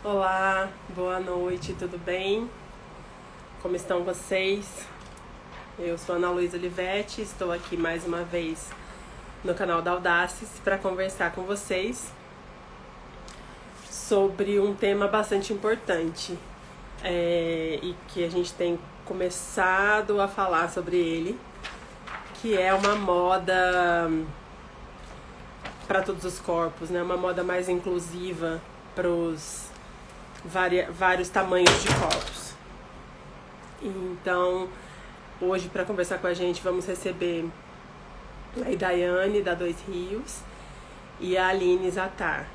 Olá, boa noite, tudo bem? Como estão vocês? Eu sou Ana Luísa Olivetti, estou aqui mais uma vez no canal da Audaces para conversar com vocês sobre um tema bastante importante e que a gente tem começado a falar sobre ele, que é uma moda para todos os corpos, né? Uma moda mais inclusiva para os vários tamanhos de corpos. Então, hoje, para conversar com a gente, vamos receber a Daiane, da Dois Rios, e a Aline Zatar,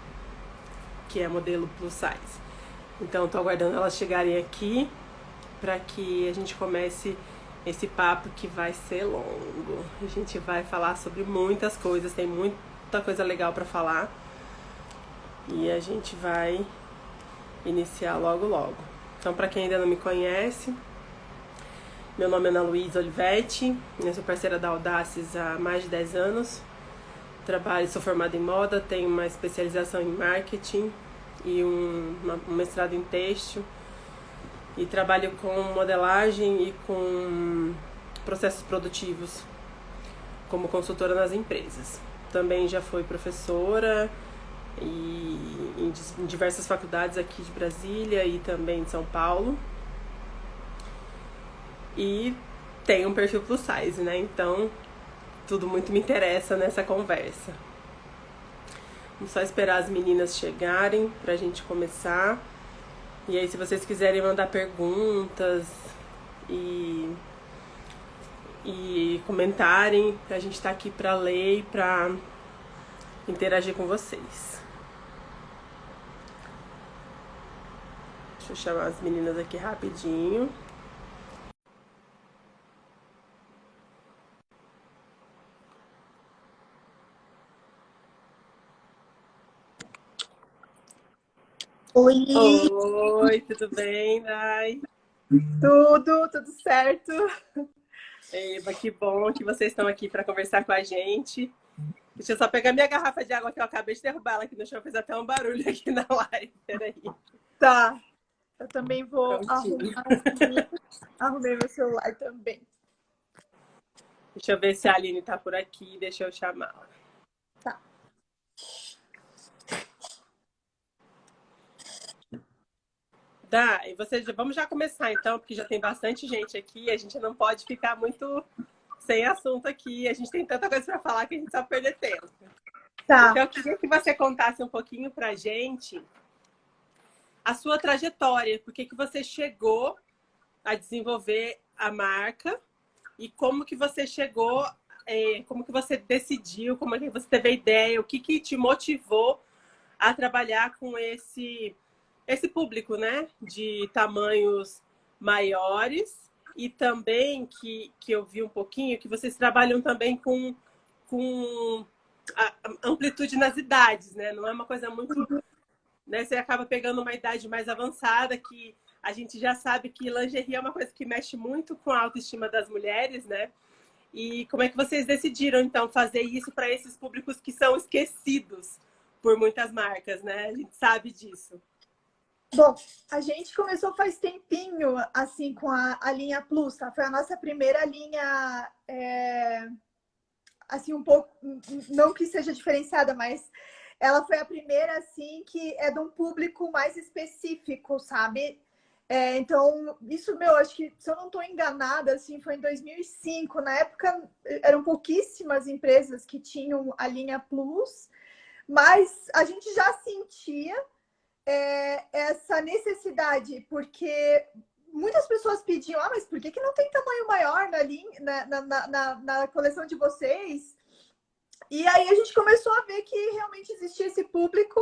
que é modelo plus size. Então, estou aguardando elas chegarem aqui para que a gente comece esse papo que vai ser longo. A gente vai falar sobre muitas coisas, tem muita coisa legal para falar. E a gente vai iniciar logo logo. Então, para quem ainda não me conhece, meu nome é Ana Luísa Olivetti, eu sou parceira da Audaces há mais de 10 anos. Sou formada em moda, tenho uma especialização em marketing e um mestrado em têxtil. E trabalho com modelagem e com processos produtivos como consultora nas empresas. Também já fui professora em diversas faculdades aqui de Brasília e também de São Paulo. E tenho um perfil plus size, né? Então, tudo muito me interessa nessa conversa. Vamos só esperar as meninas chegarem pra gente começar. E aí, se vocês quiserem mandar perguntas e comentarem, a gente tá aqui pra ler e pra interagir com vocês. Deixa eu chamar as meninas aqui rapidinho. Oi, Oi, tudo bem, Nai? tudo certo? Eva, que bom que vocês estão aqui para conversar com a gente. Deixa eu só pegar minha garrafa de água que eu acabei de derrubar ela aqui no chão, fez até um barulho aqui na live. Peraí. Tá, eu também vou Prontinho. arrumar aqui. Arrumei meu celular também. Deixa eu ver se a Aline tá por aqui, deixa eu chamá-la. Tá. Dá, e vamos já começar então, porque já tem bastante gente aqui, a gente não pode ficar muito sem assunto aqui, a gente tem tanta coisa para falar que a gente só perder tempo. Tá. Então eu queria que você contasse um pouquinho pra gente a sua trajetória, por que você chegou a desenvolver a marca e como que você chegou, como que você decidiu, como que você teve a ideia, o que te motivou a trabalhar com esse público, né, de tamanhos maiores e também que eu vi um pouquinho que vocês trabalham também com a amplitude nas idades, né? Não é uma coisa muito, né? Você acaba pegando uma idade mais avançada que a gente já sabe que lingerie é uma coisa que mexe muito com a autoestima das mulheres, né? E como é que vocês decidiram, então, fazer isso para esses públicos que são esquecidos por muitas marcas, né? A gente sabe disso. Bom, a gente começou faz tempinho, assim, com a linha Plus, tá? Foi a nossa primeira linha, assim, um pouco, não que seja diferenciada, mas ela foi a primeira, assim, que é de um público mais específico, sabe? Então, isso, meu, acho que, se eu não estou enganada, assim, foi em 2005. Na época, eram pouquíssimas empresas que tinham a linha Plus, mas a gente já sentia essa necessidade, porque muitas pessoas pediam, mas por que não tem tamanho maior na, linha, na coleção de vocês? E aí a gente começou a ver que realmente existia esse público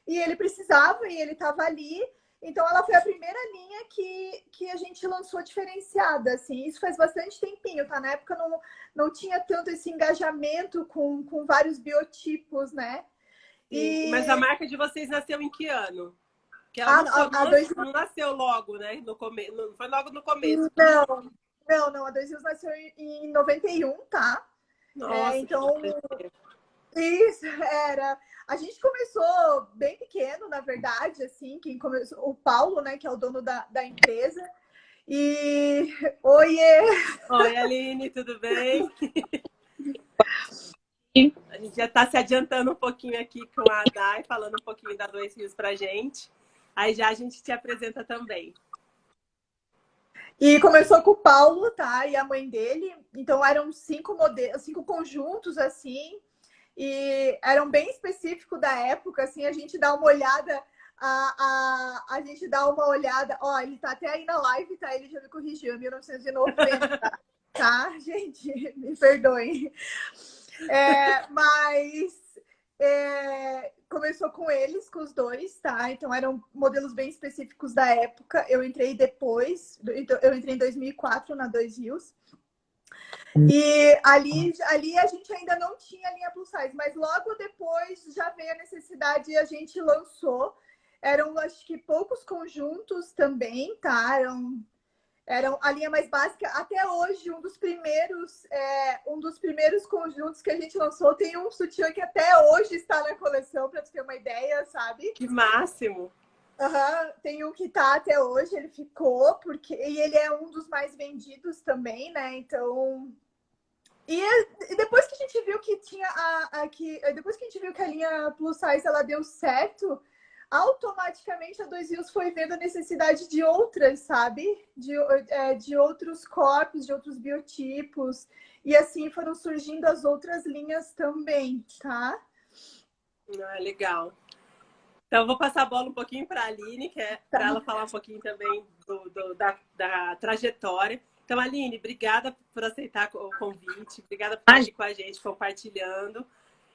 e ele precisava e ele estava ali. Então ela foi a primeira linha que a gente lançou diferenciada, assim. Isso faz bastante tempinho, tá? Na época não tinha tanto esse engajamento com vários biotipos, né? Sim, mas a marca de vocês nasceu em que ano? Que ela a, não, foi, a, a dois, não nasceu logo, né? No começo, não foi logo no começo. não, a Dois Rios nasceu em 91, tá? Nossa, que Então bastante tempo. Isso, era. A gente começou bem pequeno, na verdade, assim, quem começou, o Paulo, né, que é o dono da empresa. E oiê! Oi, Aline, tudo bem? E A gente já está se adiantando um pouquinho aqui com a Dai, falando um pouquinho da Dois Rios para gente. Aí já a gente te apresenta também. E começou com o Paulo, tá? E a mãe dele. Então eram 5 modelos, 5 conjuntos, assim. E eram bem específicos da época, assim, a gente dá uma olhada, a gente dá uma olhada, ó, ele tá até aí na live, tá? Ele já me corrigiu, 1990, tá? Gente, me perdoem. Mas começou com eles, com os dois, tá? Então eram modelos bem específicos da época. Eu entrei depois, eu entrei em 2004 na Dois Rios. E ali a gente ainda não tinha linha plus size, mas logo depois já veio a necessidade e a gente lançou. Eram, acho que, poucos conjuntos também, tá? Eram a linha mais básica. Até hoje, um dos primeiros conjuntos que a gente lançou tem um sutiã que até hoje está na coleção, para tu ter uma ideia, sabe? Que máximo! Uhum, tem um que tá até hoje, ele ficou, e ele é um dos mais vendidos também, né? Então. E depois que a gente viu que tinha depois que a gente viu que a linha plus size ela deu certo, automaticamente a Dois Rios foi vendo a necessidade de outras, sabe? De outros corpos, de outros biotipos. E assim foram surgindo as outras linhas também, tá? Ah, legal. Então, eu vou passar a bola um pouquinho para a Aline, que é para ela falar um pouquinho também da trajetória. Então, Aline, obrigada por aceitar o convite, obrigada por estar aqui com a gente, compartilhando.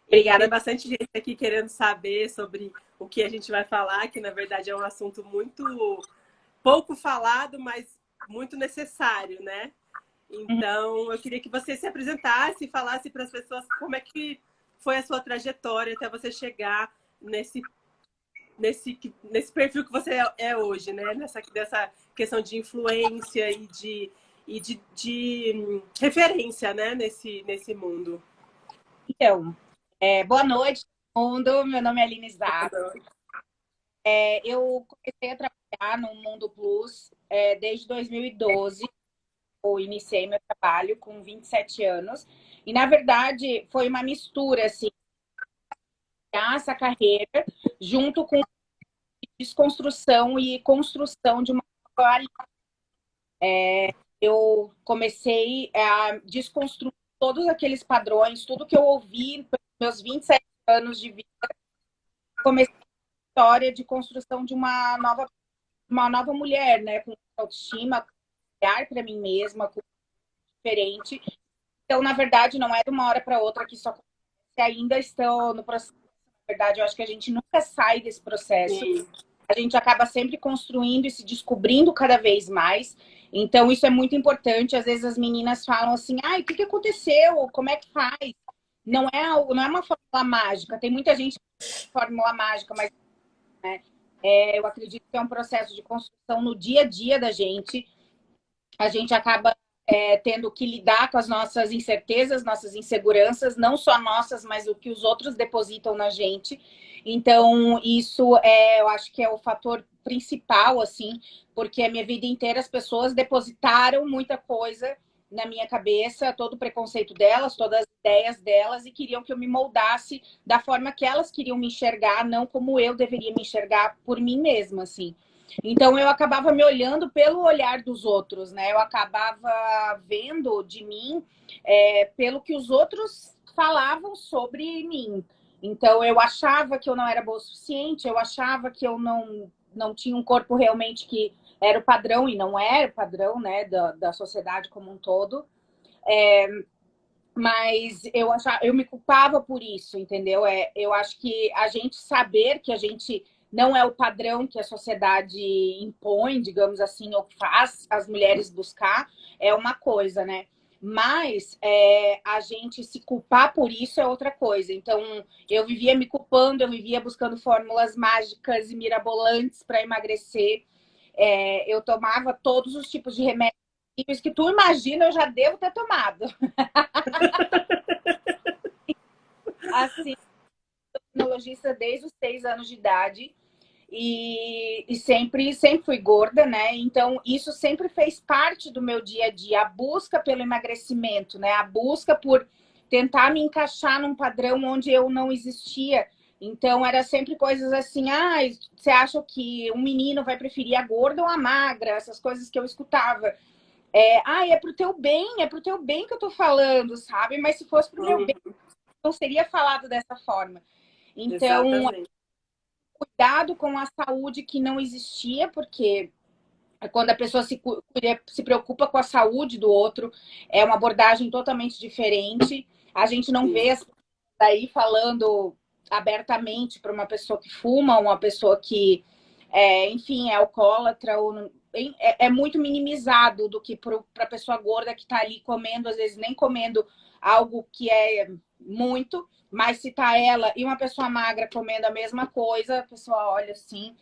obrigada. Tem bastante gente aqui querendo saber sobre o que a gente vai falar, que na verdade é um assunto muito pouco falado, mas muito necessário, né? Então, eu queria que você se apresentasse e falasse para as pessoas como é que foi a sua trajetória até você chegar nesse perfil que você é hoje, né? Dessa questão de influência de referência, né? Nesse mundo. Então, boa noite, todo mundo. Meu nome é Aline Zato. Eu comecei a trabalhar no Mundo Plus desde 2012. Eu iniciei meu trabalho com 27 anos. E, na verdade, foi uma mistura, assim, essa carreira junto com desconstrução e construção de uma nova. Eu comecei a desconstruir todos aqueles padrões, tudo que eu ouvi pelos meus 27 anos de vida. Comecei a história de construção de uma nova mulher, né? Com autoestima, com olhar para mim mesma, com diferente. Então, na verdade, não é de uma hora para outra que isso acontece. Ainda estou no processo. Na verdade, eu acho que a gente nunca sai desse processo. Sim. A gente acaba sempre construindo e se descobrindo cada vez mais. Então, isso é muito importante. Às vezes as meninas falam assim, o que aconteceu? Como é que faz? Não é uma fórmula mágica. Tem muita gente que tem fórmula mágica, mas né, eu acredito que é um processo de construção no dia a dia da gente. A gente acaba tendo que lidar com as nossas incertezas, nossas inseguranças, não só nossas, mas o que os outros depositam na gente. Então, isso eu acho que é o fator principal, assim, porque a minha vida inteira as pessoas depositaram muita coisa na minha cabeça, todo o preconceito delas, todas as ideias delas, e queriam que eu me moldasse da forma que elas queriam me enxergar, não como eu deveria me enxergar por mim mesma, assim. Então, eu acabava me olhando pelo olhar dos outros, né? Eu acabava vendo de mim pelo que os outros falavam sobre mim. Então, eu achava que eu não era boa o suficiente, eu achava que eu não tinha um corpo realmente que era o padrão, e não era o padrão, né, da sociedade como um todo. Mas eu me culpava por isso, entendeu? Eu acho que a gente saber que a gente não é o padrão que a sociedade impõe, digamos assim, ou faz as mulheres buscar, é uma coisa, né? Mas a gente se culpar por isso é outra coisa. Então, eu vivia me culpando, eu vivia buscando fórmulas mágicas e mirabolantes para emagrecer. Eu tomava todos os tipos de remédios que tu imagina, eu já devo ter tomado. assim, endocrinologista desde os 6 anos de idade. E sempre fui gorda, né? Então, isso sempre fez parte do meu dia a dia, a busca pelo emagrecimento, né? A busca por tentar me encaixar num padrão onde eu não existia. Então, era sempre coisas assim, você acha que um menino vai preferir a gorda ou a magra? Essas coisas que eu escutava. É pro teu bem que eu tô falando, sabe? Mas se fosse pro meu bem, não seria falado dessa forma. Então, Exatamente. cuidado com a saúde que não existia, porque quando a pessoa se preocupa com a saúde do outro, é uma abordagem totalmente diferente. A gente não vê as pessoas aí falando abertamente para uma pessoa que fuma, uma pessoa que, enfim, é alcoólatra, ou é muito minimizado do que para a pessoa gorda que está ali comendo, às vezes nem comendo algo que é muito, mas se tá ela e uma pessoa magra comendo a mesma coisa, a pessoa olha assim,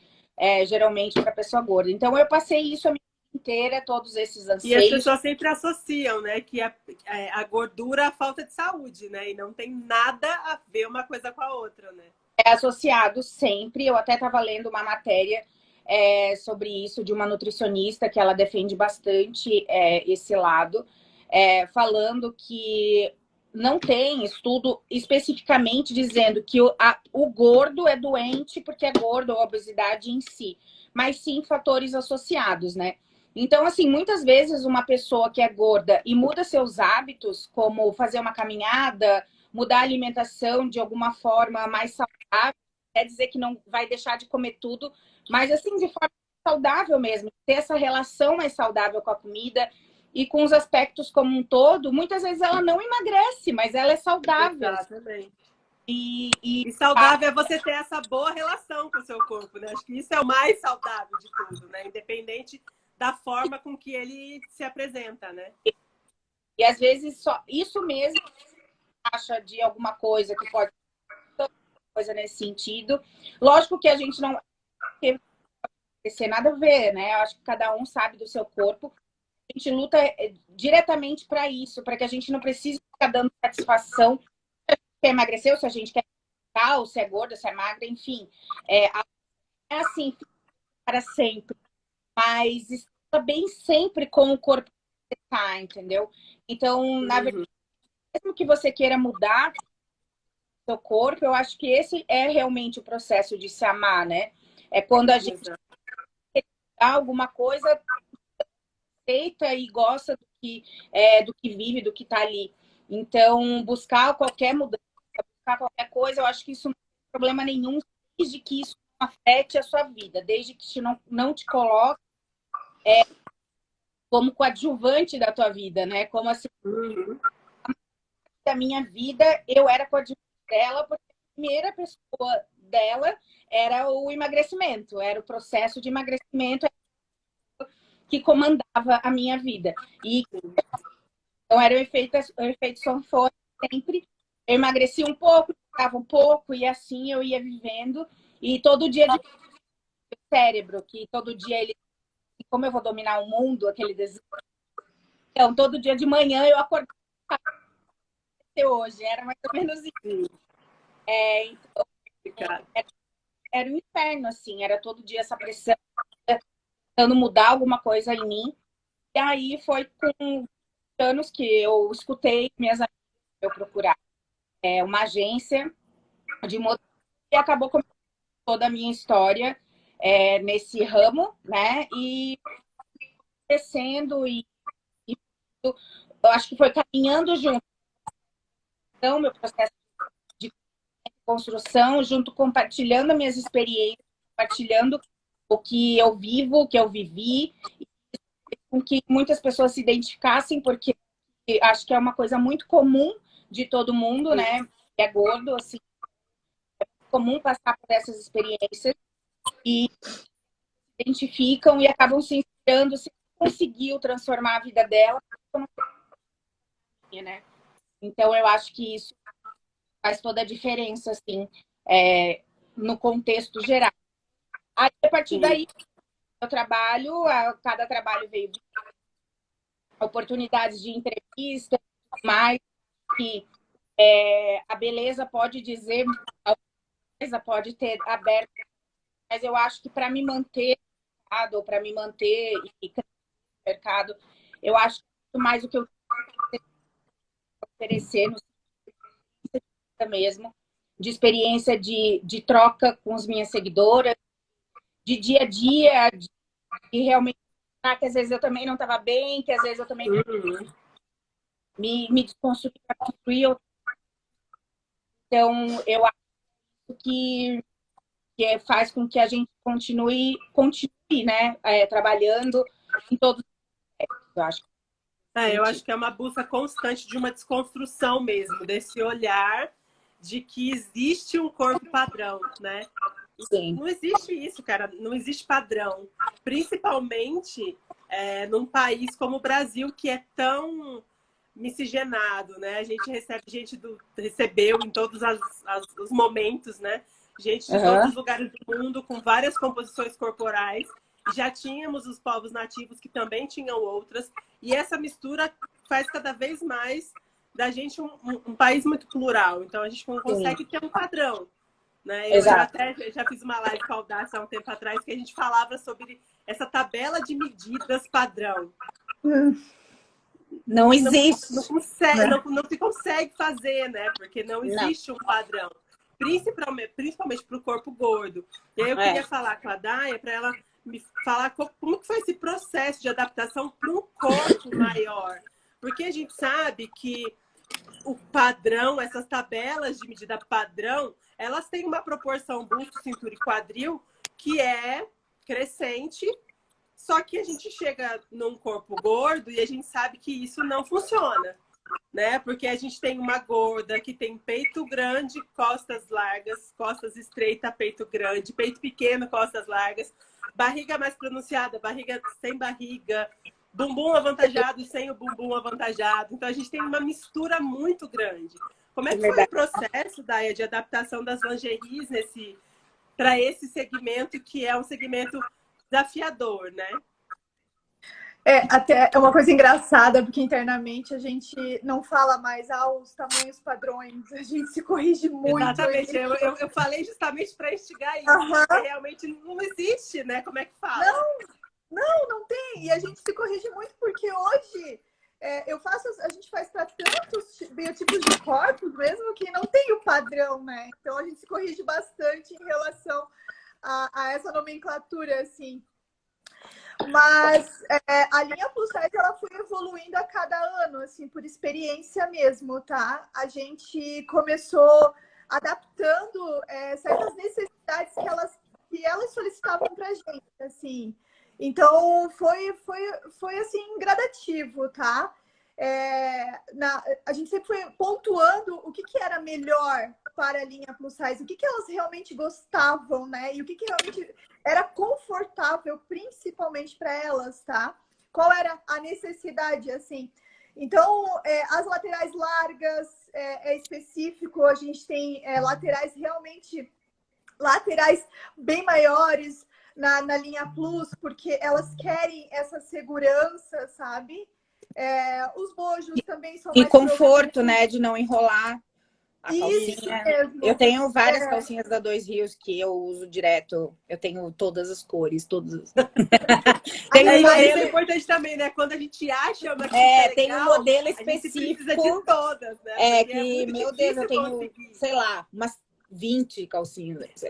geralmente para pessoa gorda. Então eu passei isso a minha vida inteira, todos esses E as anseios. pessoas sempre associam, né, que a gordura é a falta de saúde, né? E não tem nada a ver uma coisa com a outra, né? É associado sempre. Eu até estava lendo uma matéria sobre isso de uma nutricionista que ela defende bastante esse lado, falando que não tem estudo especificamente dizendo que o gordo é doente porque é gordo, a obesidade em si, mas sim fatores associados, né? Então, assim, muitas vezes uma pessoa que é gorda e muda seus hábitos, como fazer uma caminhada, mudar a alimentação de alguma forma mais saudável, quer dizer que não vai deixar de comer tudo, mas assim, de forma saudável mesmo, ter essa relação mais saudável com a comida e com os aspectos como um todo. Muitas vezes ela não emagrece, mas ela é saudável. Exatamente. E E saudável é você ter essa boa relação com o seu corpo, né? Acho que isso é o mais saudável de tudo, né? Independente da forma com que ele se apresenta, né? e às vezes só isso mesmo acha de alguma coisa que pode ser coisa nesse sentido. Lógico que a gente não tem nada a ver, né? Eu acho que cada um sabe do seu corpo. A gente luta diretamente para isso, para que a gente não precise ficar dando satisfação se a gente quer emagrecer, ou se a gente quer ficar, ou se é gorda, se é magra, enfim. É assim, para sempre. Mas está bem sempre com o corpo que você tá, entendeu? Então, na verdade, mesmo que você queira mudar o seu corpo, eu acho que esse é realmente o processo de se amar, né? É quando a gente dá alguma coisa, aceita e gosta do que vive, do que está ali. Então, buscar qualquer mudança, buscar qualquer coisa, eu acho que isso não tem problema nenhum, desde que isso não afete a sua vida, desde que isso não te coloque como coadjuvante da tua vida, né? Como assim, da minha vida, eu era coadjuvante dela, porque a primeira pessoa dela era o emagrecimento, era o processo de emagrecimento que comandava a minha vida. E então era o efeito sanfona sempre. Eu emagreci um pouco, ficava um pouco, e assim eu ia vivendo. E todo dia de cérebro, que todo dia ele. Como eu vou dominar o mundo, aquele desejo. Então, todo dia de manhã eu acordava hoje, era mais ou menos isso. Então, era um inferno, assim, era todo dia essa pressão, tentando mudar alguma coisa em mim. E aí foi com anos que eu escutei minhas amigas eu procurar uma agência de modelo e acabou com toda a minha história nesse ramo, né? E crescendo e eu acho que foi caminhando junto. Então, meu processo de construção, junto compartilhando as minhas experiências, compartilhando o que eu vivo, o que eu vivi, com que muitas pessoas se identificassem, porque acho que é uma coisa muito comum de todo mundo, né? Que é gordo, assim, é comum passar por essas experiências e se identificam e acabam se inspirando, se conseguiu transformar a vida dela, né? Então eu acho que isso faz toda a diferença, assim, no contexto geral. Aí, a partir daí, eu trabalho, cada trabalho veio oportunidades de entrevista, mais que A beleza pode dizer, a beleza pode ter aberto, mas eu acho que para me manter, ou para me manter e crescer no mercado, eu acho que muito mais o que eu tenho a oferecer no mesmo, de experiência de troca com as minhas seguidoras, de dia a dia, de realmente que às vezes eu também não estava bem, que às vezes eu também me desconstruí para construir. Então, eu acho que faz com que a gente continue né, trabalhando em todos os aspectos, eu acho. Eu acho que é uma busca constante de uma desconstrução mesmo, desse olhar de que existe um corpo padrão, né? Sim. Não existe isso, cara. Não existe padrão. Principalmente num país como o Brasil, que é tão miscigenado, né? A gente recebeu em todos os momentos, né? Gente de todos os lugares do mundo, com várias composições corporais. Já tínhamos os povos nativos que também tinham outras. E essa mistura faz cada vez mais da gente um país muito plural. Então, a gente não consegue ter um padrão. Né? Eu já fiz uma live com a Audácia há um tempo atrás que a gente falava sobre essa tabela de medidas padrão. Não existe. Não se consegue fazer, né? Porque não existe um padrão. Principalmente para o corpo gordo. E aí eu queria falar com a Daia para ela me falar como que foi esse processo de adaptação para um corpo maior. Porque a gente sabe que o padrão, essas tabelas de medida padrão, elas têm uma proporção busto, cintura e quadril que é crescente, só que a gente chega num corpo gordo e a gente sabe que isso não funciona, né? Porque a gente tem uma gorda que tem peito grande, costas largas, costas estreitas, peito grande, peito pequeno, costas largas, barriga mais pronunciada, barriga sem barriga, bumbum avantajado sem o bumbum avantajado. Então, a gente tem uma mistura muito grande. Como é que foi o processo, Daia, de adaptação das lingeries para esse segmento, que é um segmento desafiador, né? Até é uma coisa engraçada, porque internamente a gente não fala mais os tamanhos padrões, a gente se corrige muito. Exatamente, eu falei justamente para instigar isso, porque realmente não existe, né? Como é que fala? Não tem. E a gente se corrige muito porque hoje a gente faz para tantos biotipos de corpos mesmo que não tem o padrão, né? Então a gente se corrige bastante em relação a essa nomenclatura, assim. Mas a linha Plus Size, ela foi evoluindo a cada ano, assim, por experiência mesmo, tá? A gente começou adaptando certas necessidades que elas solicitavam pra gente, assim. Então, foi assim, gradativo, tá? A gente sempre foi pontuando o que era melhor para a linha Plus Size, o que elas realmente gostavam, né? E o que realmente era confortável, principalmente para elas, tá? Qual era a necessidade, assim? Então, as laterais largas é específico, a gente tem laterais bem maiores na linha Plus, porque elas querem essa segurança, sabe? Os bojos também são mais... E conforto, né? De não enrolar a calcinha. Isso mesmo. Eu tenho várias calcinhas da Dois Rios que eu uso direto. Eu tenho todas as cores, todas. Tem um modelo importante também, né? Quando a gente acha uma que é legal, tem um modelo específico. A gente precisa de todas, né? Que, meu Deus, eu tenho, sei lá, umas 20 calcinhas.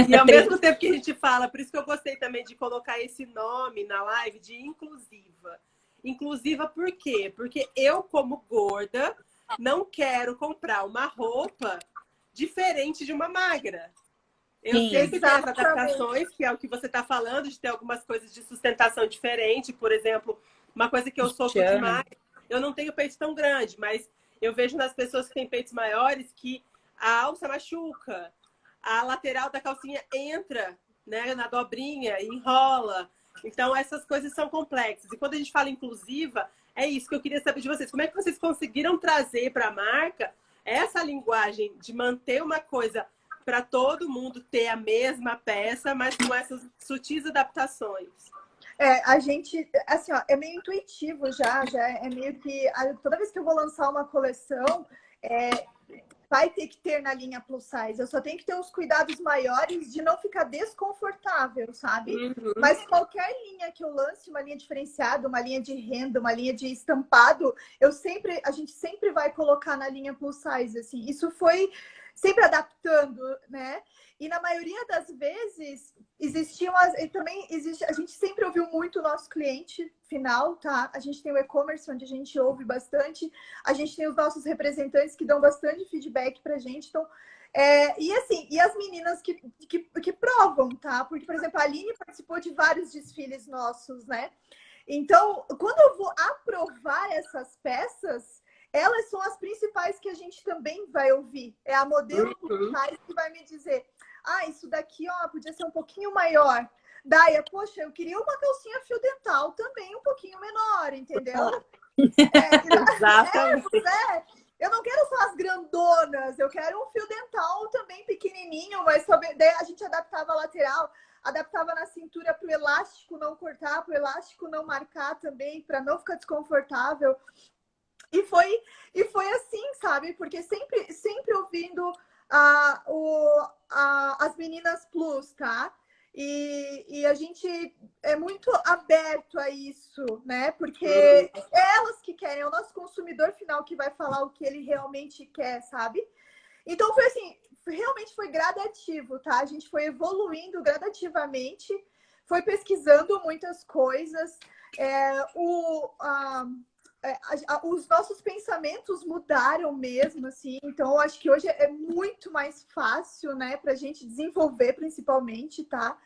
E ao mesmo tempo que a gente fala, por isso que eu gostei também de colocar esse nome na live de inclusiva. Inclusiva por quê? Porque eu, como gorda, não quero comprar uma roupa diferente de uma magra. Eu sei que tem as adaptações, que é o que você está falando, de ter algumas coisas de sustentação diferente. Por exemplo, uma coisa que eu sofro demais, eu não tenho peito tão grande, mas eu vejo nas pessoas que têm peitos maiores que a alça machuca, a lateral da calcinha entra, né, na dobrinha, enrola. Então, essas coisas são complexas. E quando a gente fala inclusiva, é isso que eu queria saber de vocês. Como é que vocês conseguiram trazer para a marca essa linguagem de manter uma coisa para todo mundo ter a mesma peça, mas com essas sutis adaptações? A gente, assim, ó, é meio intuitivo já é meio que... Toda vez que eu vou lançar uma coleção, vai ter que ter na linha plus size. Eu só tenho que ter uns cuidados maiores de não ficar desconfortável, sabe? Mas qualquer linha que eu lance, uma linha diferenciada, uma linha de renda, uma linha de estampado, a gente sempre vai colocar na linha plus size, assim. Isso foi sempre adaptando, né? E na maioria das vezes a gente sempre ouviu muito o nosso cliente final, tá? A gente tem o e-commerce onde a gente ouve bastante, a gente tem os nossos representantes que dão bastante feedback pra gente, então e as meninas que provam, tá? Porque, por exemplo, a Aline participou de vários desfiles nossos, né? Então, quando eu vou aprovar essas peças, elas são as principais que a gente também vai ouvir. É a modelo que vai me dizer: isso daqui, ó, podia ser um pouquinho maior. Daia, poxa, eu queria uma calcinha fio dental também um pouquinho menor, entendeu? Exatamente. Eu não quero só as grandonas, eu quero um fio dental também pequenininho, mas daí a gente adaptava a lateral, adaptava na cintura para o elástico não cortar, para o elástico não marcar também, para não ficar desconfortável. E foi assim, sabe? Porque sempre ouvindo as meninas plus, tá? E a gente é muito aberto a isso, né? Porque é elas que querem, é o nosso consumidor final que vai falar o que ele realmente quer, sabe? Então foi assim, realmente foi gradativo, tá? A gente foi evoluindo gradativamente, foi pesquisando muitas coisas. Os nossos pensamentos mudaram mesmo, assim. Então, eu acho que hoje é muito mais fácil, né, para a gente desenvolver, principalmente, tá?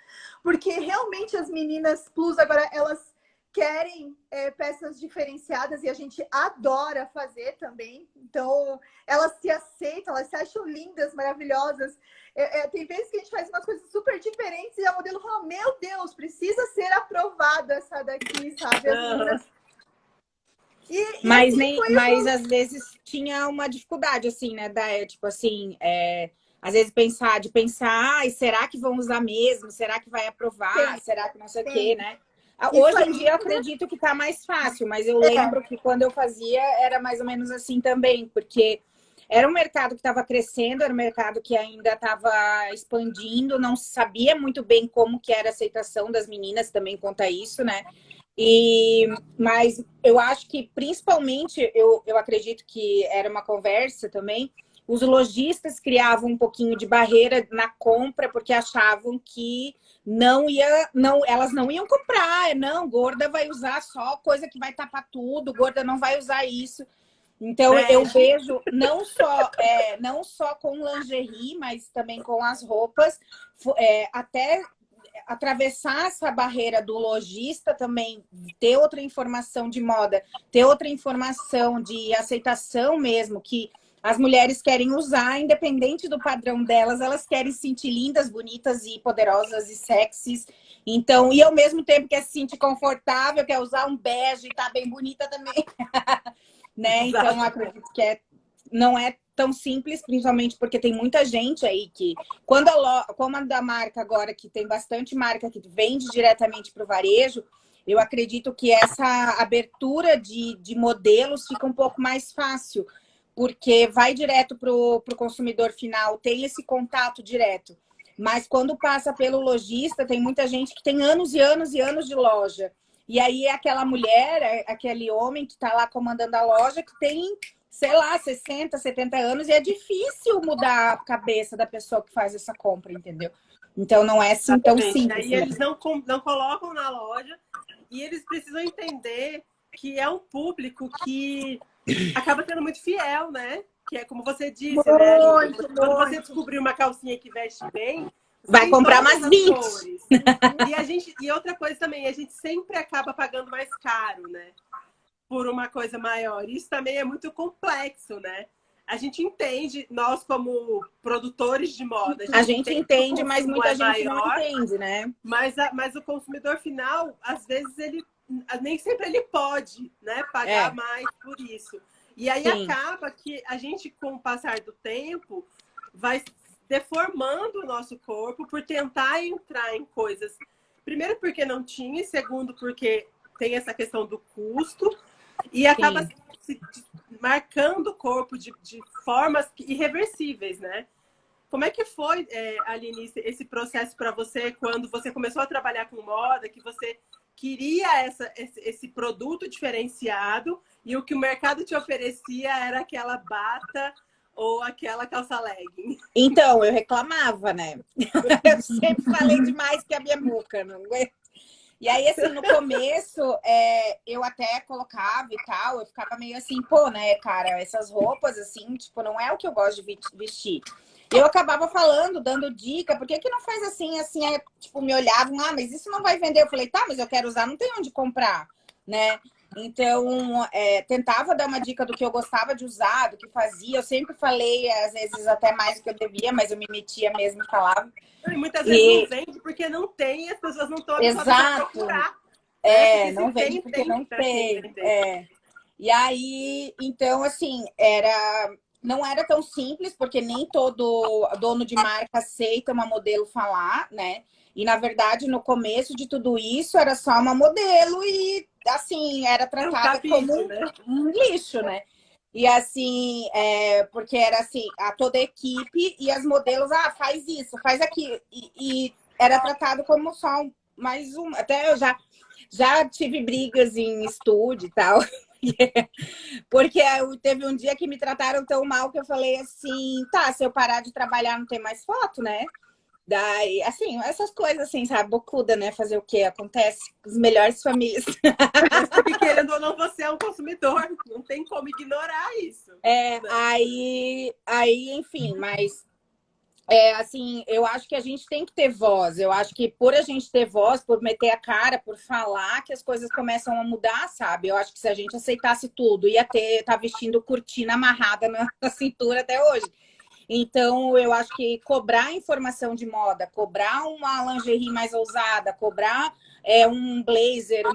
Porque realmente as meninas plus agora elas querem peças diferenciadas e a gente adora fazer também. Então, elas se aceitam, elas se acham lindas, maravilhosas. Tem vezes que a gente faz umas coisas super diferentes e a modelo fala: meu Deus, precisa ser aprovada essa daqui, sabe? As meninas... Mas às vezes tinha uma dificuldade, assim, né, tipo assim, às vezes pensar, será que vão usar mesmo? Será que vai aprovar? Será que não sei o quê, né? Hoje em dia eu acredito que tá mais fácil, mas eu lembro que quando eu fazia era mais ou menos assim também, porque era um mercado que estava crescendo, era um mercado que ainda estava expandindo, não sabia muito bem como que era a aceitação das meninas, também conta isso, né? Mas eu acho que, principalmente, eu acredito que era uma conversa também, os lojistas criavam um pouquinho de barreira na compra, porque achavam que elas não iam comprar, não, gorda vai usar só coisa que vai tapar tudo, gorda não vai usar isso. Então, eu vejo não só com lingerie, mas também com as roupas, até atravessar essa barreira do lojista também, ter outra informação de moda, ter outra informação de aceitação mesmo, que as mulheres querem usar, independente do padrão delas, elas querem se sentir lindas, bonitas e poderosas e sexys. Então, e ao mesmo tempo quer se sentir confortável, quer usar um bege e tá bem bonita também. Né? Então, acredito que não é tão simples, principalmente porque tem muita gente aí que, como a da marca agora, que tem bastante marca que vende diretamente para o varejo, eu acredito que essa abertura de modelos fica um pouco mais fácil, porque vai direto para o consumidor final, tem esse contato direto. Mas quando passa pelo lojista, tem muita gente que tem anos e anos e anos de loja. E aí é aquela mulher, aquele homem que está lá comandando a loja, que tem, sei lá, 60, 70 anos, e é difícil mudar a cabeça da pessoa que faz essa compra, entendeu? Então não é assim tão simples. Aí eles não colocam na loja e eles precisam entender que é um público que acaba sendo muito fiel, né? Que é como você disse, né? Quando você descobrir uma calcinha que veste bem, vai comprar mais 20. E outra coisa também, a gente sempre acaba pagando mais caro, né? Por uma coisa maior. Isso também é muito complexo, né? A gente entende, nós como produtores de moda... A gente entende, mas muita gente não entende, né? Mas o consumidor final, às vezes, nem sempre ele pode, né, pagar mais por isso. E aí acaba que a gente, com o passar do tempo, vai deformando o nosso corpo por tentar entrar em coisas. Primeiro, porque não tinha, e segundo, porque tem essa questão do custo, e acaba marcando o corpo de formas irreversíveis, né? Como é que foi, Aline, esse processo para você quando você começou a trabalhar com moda, que você queria esse produto diferenciado e o que o mercado te oferecia era aquela bata ou aquela calça legging? Então, eu reclamava, né? Eu sempre falei demais que a minha boca, não aguento. E aí, assim, no começo, eu até colocava e tal, eu ficava meio assim, pô, né, cara, essas roupas, assim, tipo, não é o que eu gosto de vestir. E eu acabava falando, dando dica, por que que não faz assim, assim, aí, tipo, me olhavam, ah, mas isso não vai vender. Eu falei, tá, mas eu quero usar, não tem onde comprar, né? Então, tentava dar uma dica do que eu gostava de usar, do que fazia. Eu sempre falei, às vezes, até mais do que eu devia, mas eu me metia mesmo e falava. E muitas vezes não vende porque não tem, as pessoas não estão habituadas a procurar. Né? Não vende porque não tem. E aí, então, assim, não era tão simples, porque nem todo dono de marca aceita uma modelo falar, né? E, na verdade, no começo de tudo isso, era só uma modelo e, assim, era tratada como um lixo, né? E, assim, porque era, assim, toda a equipe e as modelos, faz isso, faz aquilo. E era tratado como só mais um. Até eu já tive brigas em estúdio e tal. Porque teve um dia que me trataram tão mal que eu falei assim, tá, se eu parar de trabalhar não tem mais foto, né? Daí, assim, essas coisas assim, sabe, bocuda, né? Fazer o quê? Acontece com as melhores famílias. Mas porque querendo ou não, você é um consumidor, não tem como ignorar isso. Aí, enfim, mas assim, eu acho que a gente tem que ter voz. Eu acho que por a gente ter voz, por meter a cara, por falar, que as coisas começam a mudar, sabe? Eu acho que se a gente aceitasse tudo, ia tá vestindo cortina amarrada na cintura até hoje. Então, eu acho que cobrar informação de moda, cobrar uma lingerie mais ousada, cobrar um blazer,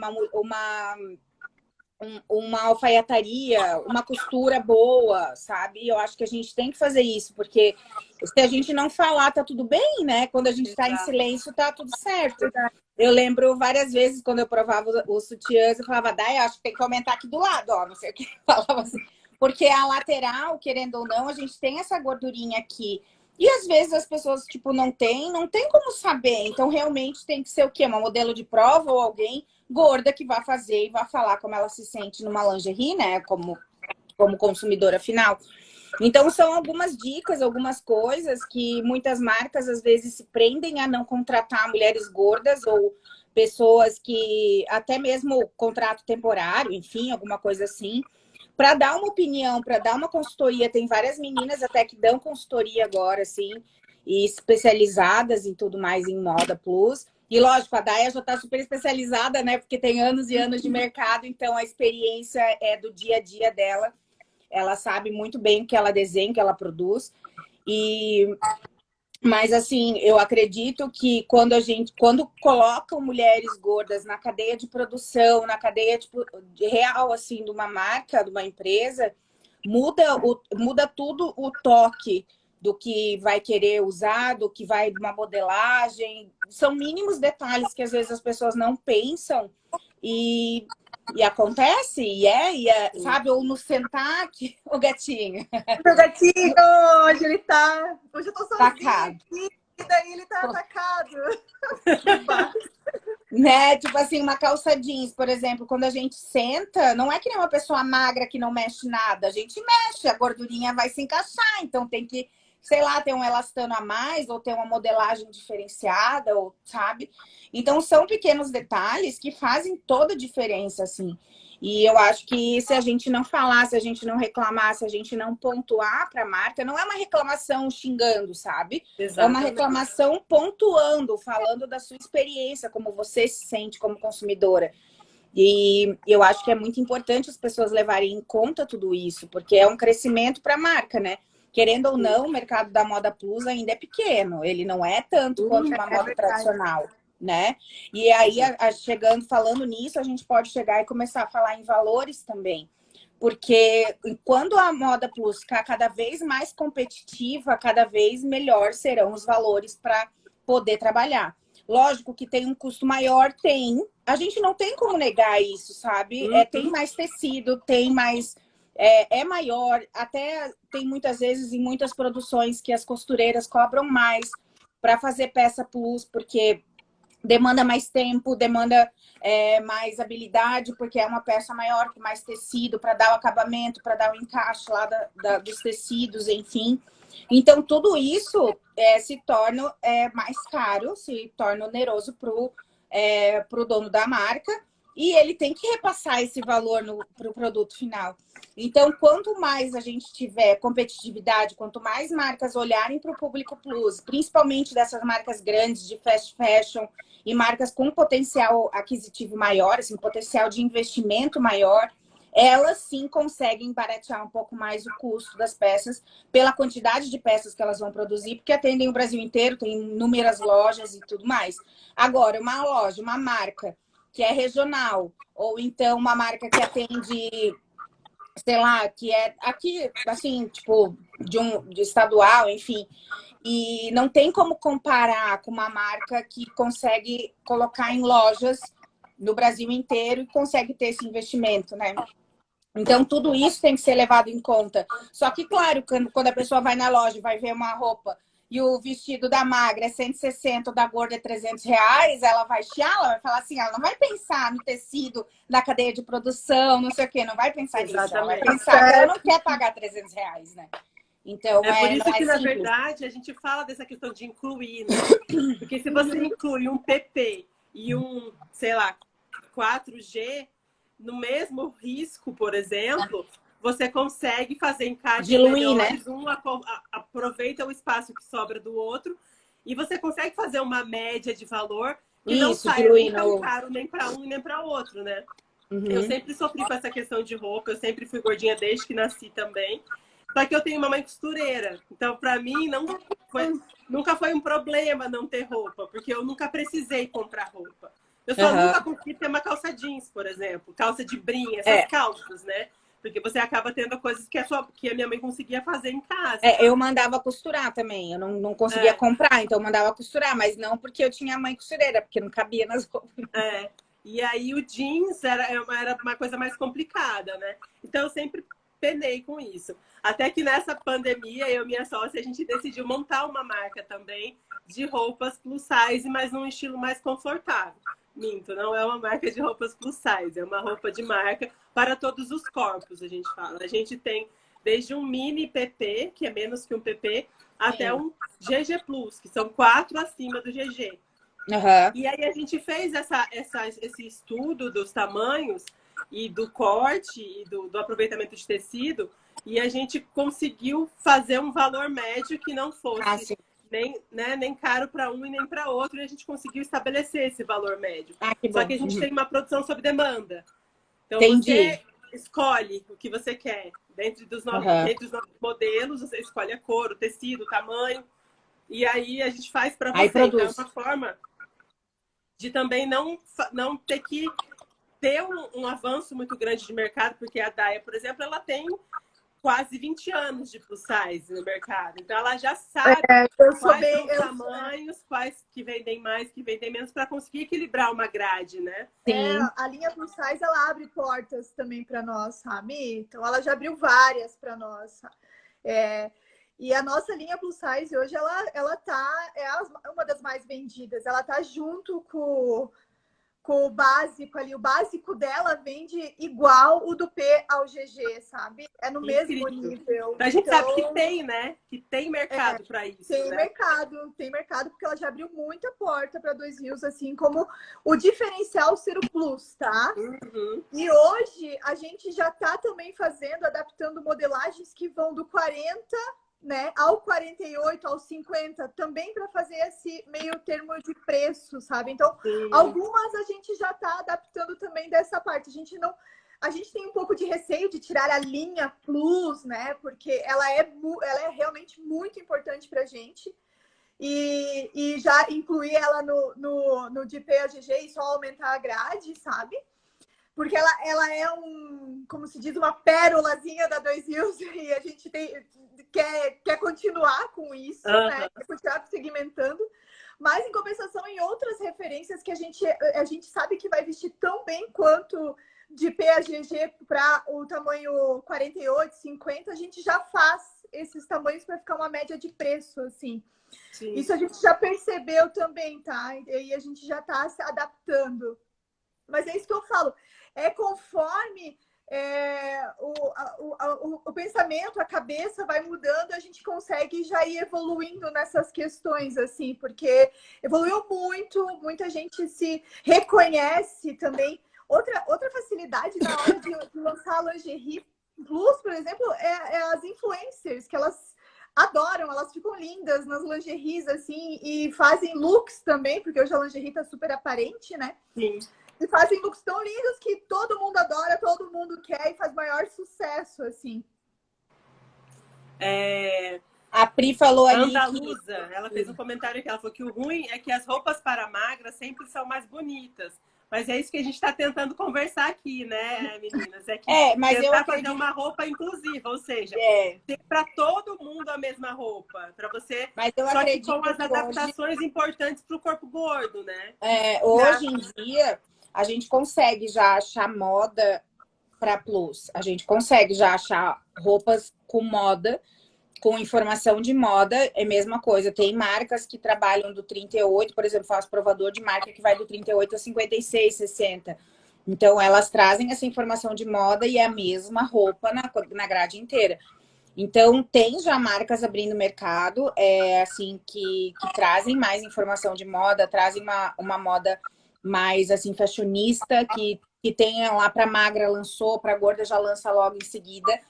uma alfaiataria, uma costura boa, sabe? Eu acho que a gente tem que fazer isso, porque se a gente não falar, tá tudo bem, né? Quando a gente tá em silêncio, tá tudo certo. Eu lembro várias vezes, quando eu provava os sutiãs, eu falava, Dai, acho que tem que aumentar aqui do lado, ó, não sei o que. Falava assim. Porque a lateral, querendo ou não, a gente tem essa gordurinha aqui. E às vezes as pessoas, tipo, não tem como saber. Então, realmente tem que ser o quê? Uma modelo de prova ou alguém gorda que vai fazer e vai falar como ela se sente numa lingerie, né? Como consumidora final. Então, são algumas dicas, algumas coisas que muitas marcas, às vezes, se prendem a não contratar mulheres gordas ou pessoas que até mesmo contrato temporário, enfim, alguma coisa assim, para dar uma opinião, para dar uma consultoria. Tem várias meninas até que dão consultoria agora, assim, e especializadas em tudo mais em moda plus. E lógico, a Daya já está super especializada, né? Porque tem anos e anos de mercado, então a experiência é do dia a dia dela. Ela sabe muito bem o que ela desenha, o que ela produz. Mas, assim, eu acredito que quando colocam mulheres gordas na cadeia de produção, na cadeia de real, assim, de uma marca, de uma empresa, muda tudo o toque do que vai querer usar, do que vai de uma modelagem. São mínimos detalhes que às vezes as pessoas não pensam e acontece, sabe? Ou no sentar aqui, o gatinho. Meu gatinho, hoje eu tô sozinha aqui, e daí ele tá atacado. Né? Tipo assim, uma calça jeans, por exemplo, quando a gente senta, não é que nem uma pessoa magra que não mexe nada, a gente mexe, a gordurinha vai se encaixar, então tem que, sei lá, ter um elastano a mais, ou ter uma modelagem diferenciada, ou sabe? Então, são pequenos detalhes que fazem toda a diferença, assim. E eu acho que se a gente não falar, se a gente não reclamar, se a gente não pontuar para a marca, não é uma reclamação xingando, sabe? Exatamente. É uma reclamação pontuando, falando da sua experiência, como você se sente como consumidora. E eu acho que é muito importante as pessoas levarem em conta tudo isso, porque é um crescimento para a marca, né? Querendo ou não, o mercado da moda plus ainda é pequeno. Ele não é tanto quanto uma moda tradicional, né? E aí, falando nisso, a gente pode chegar e começar a falar em valores também. Porque quando a moda plus ficar cada vez mais competitiva, cada vez melhor serão os valores para poder trabalhar. Lógico que tem um custo maior, tem. A gente não tem como negar isso, sabe? Tem mais tecido, tem mais é maior, até tem muitas vezes em muitas produções que as costureiras cobram mais para fazer peça plus, porque demanda mais tempo, demanda mais habilidade, porque é uma peça maior, com mais tecido, para dar o acabamento, para dar o encaixe lá dos tecidos, enfim. Então, tudo isso se torna mais caro, se torna oneroso para o dono da marca, e ele tem que repassar esse valor para o produto final. Então, quanto mais a gente tiver competitividade, quanto mais marcas olharem para o público plus, principalmente dessas marcas grandes de fast fashion e marcas com potencial aquisitivo maior, assim, potencial de investimento maior, elas sim conseguem baratear um pouco mais o custo das peças pela quantidade de peças que elas vão produzir, porque atendem o Brasil inteiro, tem inúmeras lojas e tudo mais. Agora, uma loja, uma marca que é regional, ou então uma marca que atende, sei lá, que é aqui, assim, tipo, de estadual, enfim, e não tem como comparar com uma marca que consegue colocar em lojas no Brasil inteiro e consegue ter esse investimento, né? Então, tudo isso tem que ser levado em conta. Só que, claro, quando a pessoa vai na loja e vai ver uma roupa e o vestido da magra é 160, o da gorda é 300 reais, ela vai chiar, ela vai falar assim, ela não vai pensar no tecido, na cadeia de produção, não sei o quê, não vai pensar nisso. Ela vai pensar que ela não quer pagar 300 reais, né? Então, é por isso não que, é na simples. verdade, a gente fala dessa questão de incluir, né? Porque se você inclui um PP e um, sei lá, 4G no mesmo risco, por exemplo, você consegue fazer encaixes Diluir, melhores, né? um aproveita o espaço que sobra do outro, e você consegue fazer uma média de valor que não Isso, saia nem diluir tão no... caro nem para um nem para outro, né? Eu Uhum. sempre sofri com essa questão de roupa, eu sempre fui gordinha desde que nasci também. Só que eu tenho uma mãe costureira, então para mim nunca foi um problema não ter roupa, porque eu nunca precisei comprar roupa. Eu só nunca consegui ter uma calça jeans, por exemplo, calça de brim, essas calças, né? Porque você acaba tendo coisas que a minha mãe conseguia fazer em casa. Eu mandava costurar também, eu não conseguia comprar, então eu mandava costurar, mas não porque eu tinha mãe costureira, porque não cabia nas roupas. E aí o jeans era uma coisa mais complicada, né? Então eu sempre penei com isso. Até que nessa pandemia, eu e minha sócia, a gente decidiu montar uma marca também de roupas plus size, mas num estilo mais confortável. Minto, não é uma marca de roupas plus size, é uma roupa de marca para todos os corpos, a gente fala. A gente tem desde um mini PP, que é menos que um PP, até um GG Plus, que são 4 acima do GG. E aí a gente fez esse estudo dos tamanhos e do corte e do aproveitamento de tecido, e a gente conseguiu fazer um valor médio que não fosse nem caro para um e nem para outro, e a gente conseguiu estabelecer esse valor médio. Só que a gente tem uma produção sob demanda. Então você escolhe o que você quer. Dentre os novos modelos, você escolhe a cor, o tecido, o tamanho, e aí a gente faz para você. Então é uma forma de também não ter que ter um avanço muito grande de mercado, porque a Daya, por exemplo, ela tem quase 20 anos de plus size no mercado. Então ela já sabe quais são os tamanhos, quais que vendem mais, que vendem menos, para conseguir equilibrar uma grade, né? A linha plus size, ela abre portas também para nós, sabe? Então ela já abriu várias para nós. E a nossa linha plus size hoje, ela tá, uma das mais vendidas. Ela tá junto com o básico ali. O básico dela vende igual o do P ao GG, sabe? É no mesmo nível. A gente sabe que tem, né? Que tem mercado para isso. Tem mercado, porque ela já abriu muita porta para 2 Rios, assim como o diferencial ser o plus, tá? E hoje a gente já tá também adaptando modelagens que vão do 40, né, ao 48, ao 50, também para fazer esse meio termo de preço, sabe? Então, algumas a gente já está adaptando também dessa parte. A gente tem um pouco de receio de tirar a linha plus, né? Porque ela é realmente muito importante para a gente. E já incluir ela no de PAGG e só aumentar a grade, sabe? Porque ela é como se diz, uma pérolazinha da 2 Rios, e a gente quer continuar com isso, né? Quer continuar segmentando. Mas, em compensação, em outras referências que a gente sabe que vai vestir tão bem quanto de PAGG para o tamanho 48, 50, a gente já faz esses tamanhos para ficar uma média de preço, assim. Sim. Isso a gente já percebeu também, tá? E a gente já está se adaptando. Mas é isso que eu falo. É conforme o pensamento, a cabeça vai mudando, a gente consegue já ir evoluindo nessas questões, assim, porque evoluiu muito, muita gente se reconhece também. Outra facilidade na hora de lançar a lingerie plus, por exemplo, é as influencers, que elas adoram, elas ficam lindas nas lingeries, assim, e fazem looks também, porque hoje a lingerie tá super aparente, né? Sim. E fazem looks tão lindos que todo mundo adora, todo mundo quer e faz maior sucesso, assim. A Pri falou ali Andaluza, ela fez um comentário aqui, ela falou que o ruim é que as roupas para magras sempre são mais bonitas. Mas é isso que a gente está tentando conversar aqui, né, meninas? É que mas tentar fazer uma roupa inclusiva, ou seja, ter para todo mundo a mesma roupa, para você. Mas eu só acredito que com as adaptações importantes para o corpo gordo, né? Hoje em dia a gente consegue já achar moda para plus. A gente consegue já achar roupas com moda, com informação de moda, é a mesma coisa. Tem marcas que trabalham do 38, por exemplo, faço provador de marca que vai do 38 a 56, 60. Então, elas trazem essa informação de moda e é a mesma roupa na grade inteira. Então, tem já marcas abrindo mercado, assim, que trazem mais informação de moda, trazem uma moda mais, assim, fashionista, que tem lá para magra lançou, para gorda já lança logo em seguida.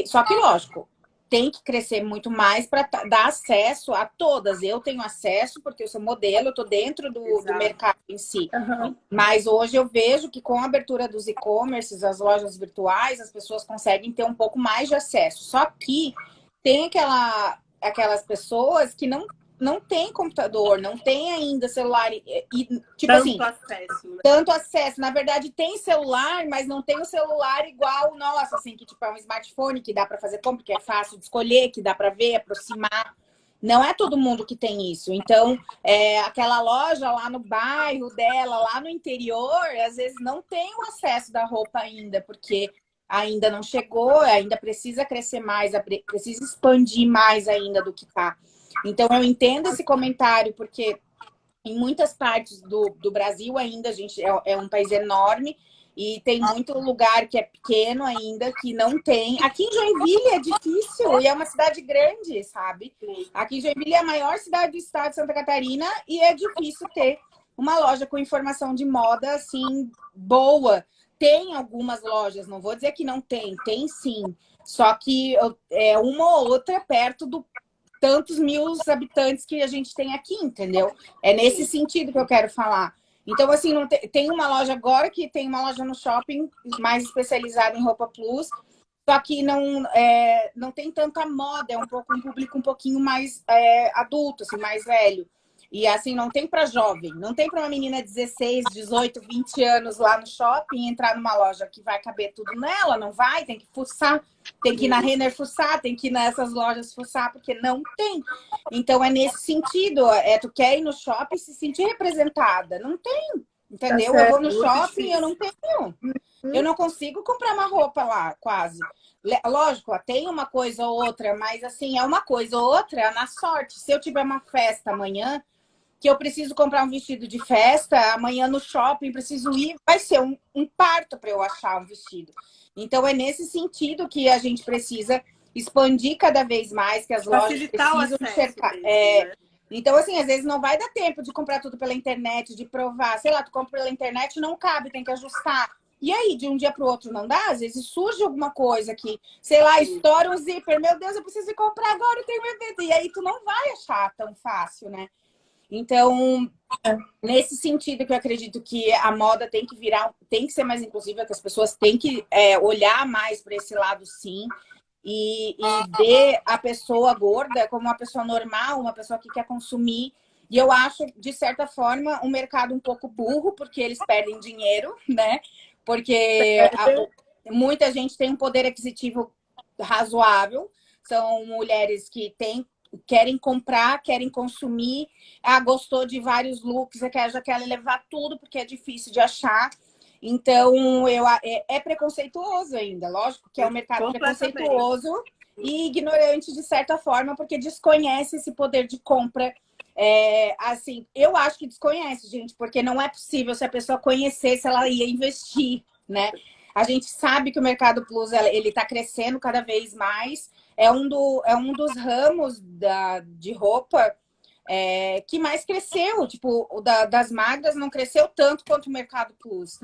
Só que, lógico, tem que crescer muito mais para dar acesso a todas. Eu tenho acesso porque eu sou modelo, eu estou dentro do mercado em si. Uhum. Mas hoje eu vejo que com a abertura dos e-commerces, as lojas virtuais, as pessoas conseguem ter um pouco mais de acesso. Só que tem aquelas pessoas que não tem computador, não tem ainda celular tipo assim, acesso, né? Tanto acesso. Na verdade, tem celular, mas não tem o celular igual o nosso, assim, que tipo é um smartphone que dá para fazer compra, que é fácil de escolher, que dá para ver, aproximar. Não é todo mundo que tem isso. Então, aquela loja lá no bairro dela, lá no interior, às vezes não tem o acesso da roupa ainda, porque ainda não chegou, ainda precisa crescer mais, precisa expandir mais ainda do que tá. Então, eu entendo esse comentário, porque em muitas partes do Brasil ainda, a gente é um país enorme e tem muito lugar que é pequeno ainda, que não tem. Aqui em Joinville é difícil e é uma cidade grande, sabe? Aqui em Joinville é a maior cidade do estado de Santa Catarina e é difícil ter uma loja com informação de moda, assim, boa. Tem algumas lojas, não vou dizer que não tem sim. Só que é uma ou outra perto do tantos mil habitantes que a gente tem aqui, entendeu? É nesse sentido que eu quero falar. Então, assim, não tem uma loja agora que tem uma loja no shopping mais especializada em roupa plus, só que não tem tanta moda, é um público um pouquinho mais adulto, assim, mais velho. E assim, não tem para jovem, não tem para uma menina de 16, 18, 20 anos lá no shopping entrar numa loja que vai caber tudo nela, não vai, tem que fuçar, tem que ir na Renner fuçar, tem que ir nessas lojas fuçar, porque não tem. Então é nesse sentido, tu quer ir no shopping e se sentir representada, não tem, entendeu? Eu vou no shopping e eu não tenho. Eu não consigo comprar uma roupa lá, quase. Lógico, tem uma coisa ou outra, mas assim, é uma coisa ou outra na sorte. Se eu tiver uma festa amanhã, que eu preciso comprar um vestido de festa, amanhã no shopping preciso ir, vai ser um parto para eu achar um vestido. Então é nesse sentido que a gente precisa expandir cada vez mais, que as lojas precisam cercar. Né? Então, assim, às vezes não vai dar tempo de comprar tudo pela internet, de provar. Sei lá, tu compra pela internet, não cabe, tem que ajustar. E aí, de um dia para o outro não dá? Às vezes surge alguma coisa que, sei lá, estoura um zíper. Meu Deus, eu preciso comprar agora, eu tenho um evento. E aí tu não vai achar tão fácil, né? Então, nesse sentido que eu acredito que a moda tem que ser mais inclusiva, que as pessoas têm que olhar mais para esse lado, sim, e ver a pessoa gorda como uma pessoa normal, uma pessoa que quer consumir. E eu acho, de certa forma, um mercado um pouco burro, porque eles perdem dinheiro, né? Porque muita gente tem um poder aquisitivo razoável, são mulheres que querem comprar, querem consumir, gostou de vários looks, já quer levar tudo porque é difícil de achar. Então, é preconceituoso ainda. Lógico que é um mercado preconceituoso e ignorante, de certa forma, porque desconhece esse poder de compra. Assim, eu acho que desconhece, gente, porque não é possível, se a pessoa conhecesse, ela ia investir, né? A gente sabe que o Mercado Plus, ele está crescendo cada vez mais. É um dos ramos de roupa que mais cresceu. Tipo, das magras não cresceu tanto quanto o Mercado Plus.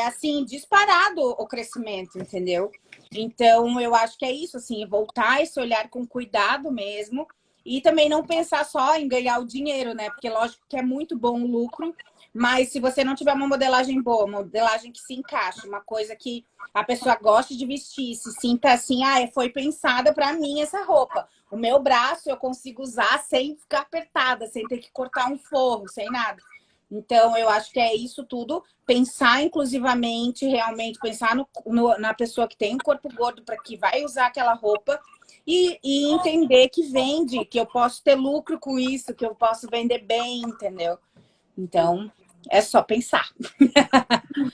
Assim, disparado o crescimento, entendeu? Então, eu acho que é isso, assim, voltar esse olhar com cuidado mesmo. E também não pensar só em ganhar o dinheiro, né? Porque, lógico que é muito bom o lucro, mas se você não tiver uma modelagem boa, uma modelagem que se encaixe, uma coisa que a pessoa goste de vestir, se sinta assim, foi pensada para mim essa roupa. O meu braço eu consigo usar sem ficar apertada, sem ter que cortar um forro, sem nada. Então, eu acho que é isso tudo. Pensar inclusivamente, realmente, pensar na pessoa que tem um corpo gordo para que vai usar aquela roupa e entender que vende, que eu posso ter lucro com isso, que eu posso vender bem, entendeu? Então, é só pensar.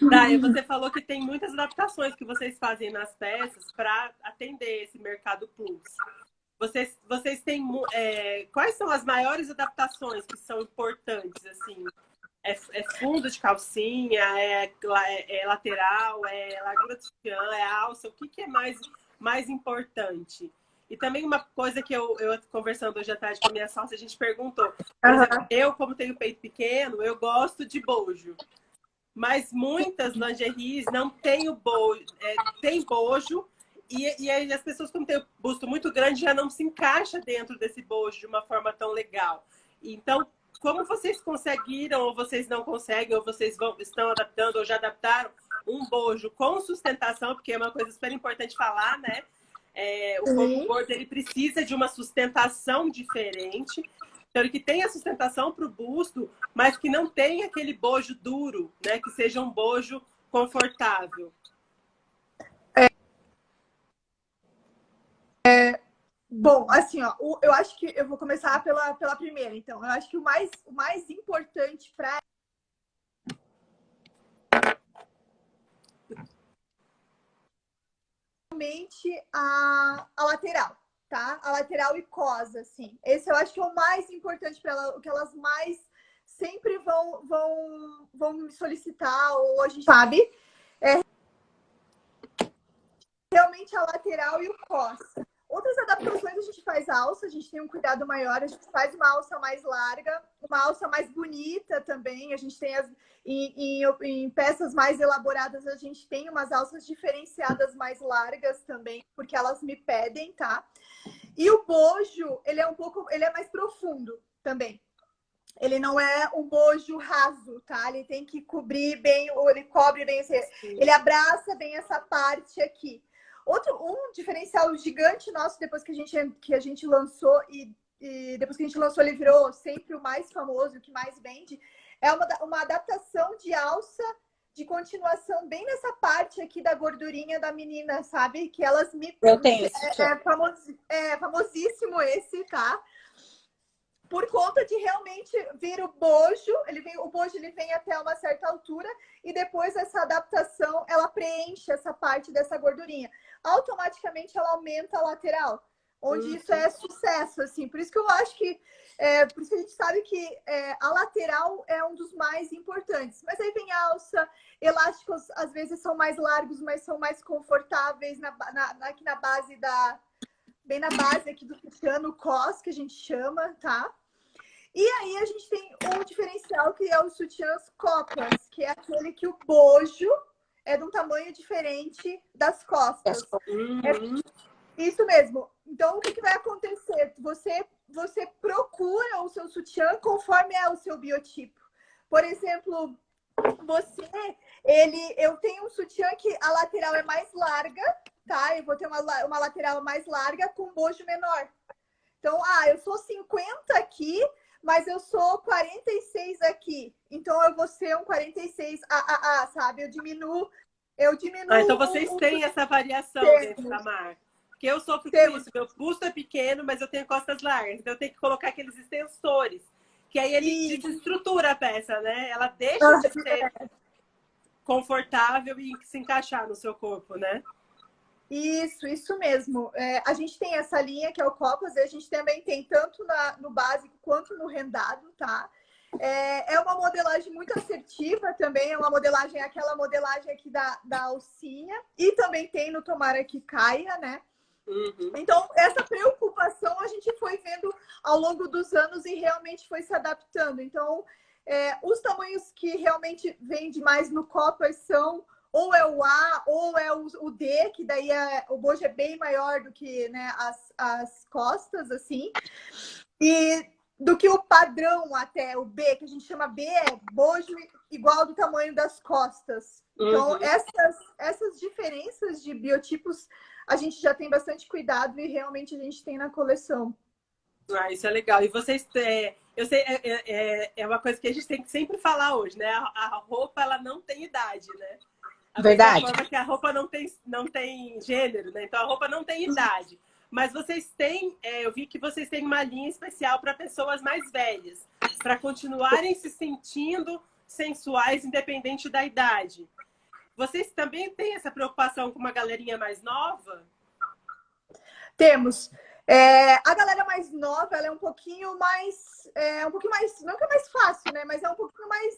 Daí, você falou que tem muitas adaptações que vocês fazem nas peças para atender esse Mercado Plus. Vocês têm... quais são as maiores adaptações que são importantes, assim? É fundo de calcinha, é lateral, é largura de sutiã, é alça? O que é mais importante? E também uma coisa que eu conversando hoje à tarde com a minha sócia, a gente perguntou. Por exemplo, eu, como tenho peito pequeno, eu gosto de bojo. Mas muitas lingeries não têm o bojo, tem bojo, e aí as pessoas, como têm o busto muito grande, já não se encaixa dentro desse bojo de uma forma tão legal. Então, como vocês conseguiram, ou vocês não conseguem, ou vocês estão adaptando, ou já adaptaram um bojo com sustentação, porque é uma coisa super importante falar, né? O corpo gordo, ele precisa de uma sustentação diferente. Então, ele que tem a sustentação para o busto, mas que não tem aquele bojo duro, né? Que seja um bojo confortável. Bom, assim, ó, eu acho que eu vou começar pela primeira, então. Eu acho que o mais importante para realmente a lateral, tá? A lateral e cos, assim. Esse eu acho que é o mais importante para ela, o que elas mais sempre vão me solicitar, ou a gente sabe, realmente a lateral e o cos. Outras adaptações a gente faz alça, a gente tem um cuidado maior, a gente faz uma alça mais larga, uma alça mais bonita também. A gente tem em peças mais elaboradas, a gente tem umas alças diferenciadas mais largas também, porque elas me pedem, tá? E o bojo, ele é mais profundo também. Ele não é um bojo raso, tá? Ele tem que cobrir bem, ou ele cobre bem, ele abraça bem essa parte aqui. Um diferencial gigante nosso, depois que a gente lançou, e depois que a gente lançou, ele virou sempre o mais famoso, o que mais vende, é uma adaptação de alça de continuação bem nessa parte aqui da gordurinha da menina, sabe? Que elas me... Eu tenho esse famosíssimo esse, tá? Por conta de realmente vir o bojo, o bojo ele vem até uma certa altura e depois essa adaptação, ela preenche essa parte dessa gordurinha. Automaticamente ela aumenta a lateral, onde isso é sucesso, assim. Por isso que eu acho que, por isso que a gente sabe que a lateral é um dos mais importantes. Mas aí vem alça, elásticos às vezes são mais largos, mas são mais confortáveis aqui na base bem na base aqui do sutiã, no cos, que a gente chama, tá? E aí a gente tem um diferencial que é os sutiãs copas, que é aquele que o bojo é de um tamanho diferente das costas. Isso mesmo. Então, o que vai acontecer? Você procura o seu sutiã conforme é o seu biotipo. Por exemplo, eu tenho um sutiã que a lateral é mais larga, tá? Eu vou ter uma lateral mais larga com bojo menor. Então, eu sou 50 aqui, mas eu sou 46 aqui. Então, eu vou ser um 46 sabe? Eu diminuo. Então, vocês têm essa variação dentro da marca. Porque eu sofro com isso. Meu busto é pequeno, mas eu tenho costas largas. Então, eu tenho que colocar aqueles extensores. Que aí ele desestrutura a peça, né? Ela deixa de ser confortável e se encaixar no seu corpo, né? Isso mesmo. A gente tem essa linha que é o Copas, e a gente também tem tanto no básico quanto no rendado, tá? É uma modelagem muito assertiva também, é uma modelagem, aquela modelagem aqui da alcinha, e também tem no Tomara que Caia, né? Uhum. Então, essa preocupação a gente foi vendo ao longo dos anos e realmente foi se adaptando. Então, os tamanhos que realmente vende mais no Copas são ou é o A ou é o D, que daí o bojo é bem maior do que, né, as costas, assim. E do que o padrão até, o B, que a gente chama B, é bojo igual do tamanho das costas. Então, essas diferenças de biotipos a gente já tem bastante cuidado e realmente a gente tem na coleção. Ah, isso é legal. E vocês, eu sei, é uma coisa que a gente tem que sempre falar hoje, né? A roupa, ela não tem idade, né? Verdade. Forma que a roupa não tem gênero, né? Então a roupa não tem idade. Mas vocês têm, eu vi que vocês têm uma linha especial para pessoas mais velhas, para continuarem se sentindo sensuais, independente da idade. Vocês também têm essa preocupação com uma galerinha mais nova? Temos. A galera mais nova, ela é um pouquinho mais, não que é mais fácil, né? Mas é um pouquinho mais,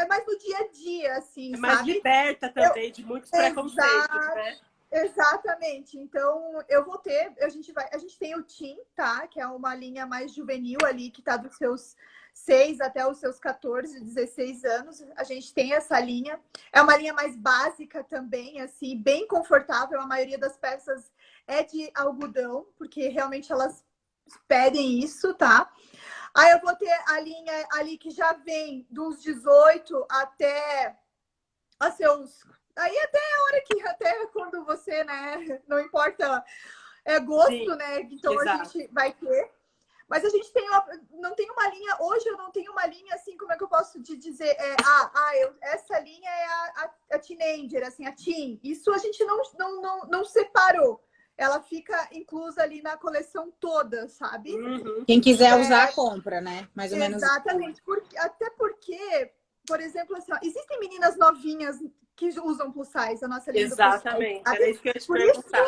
mais do dia a dia, assim, mais sabe? Liberta também de muitos preconceitos, né? Exatamente. Então, eu vou ter, a gente tem o Teen, tá? Que é uma linha mais juvenil ali, que tá dos seus 6 até os seus 14, 16 anos. A gente tem essa linha. É uma linha mais básica também, assim, bem confortável. A maioria das peças é de algodão, porque realmente elas pedem isso, tá? Aí eu vou ter a linha ali que já vem dos 18 até os seus... Aí até quando você, né? Não importa gosto, sim, né? Então exato, a gente vai ter. Mas a gente não tem uma linha, hoje eu não tenho uma linha assim, como é que eu posso te dizer? Essa linha é a teenager, assim, a teen. Isso a gente não separou. Ela fica inclusa ali na coleção toda, sabe? Uhum. Quem quiser usar, compra, né? Mais ou menos. Exatamente. Até porque, por exemplo, assim, ó, existem meninas novinhas que usam plus size, a nossa linha. Exatamente, era isso que eu ia te perguntar.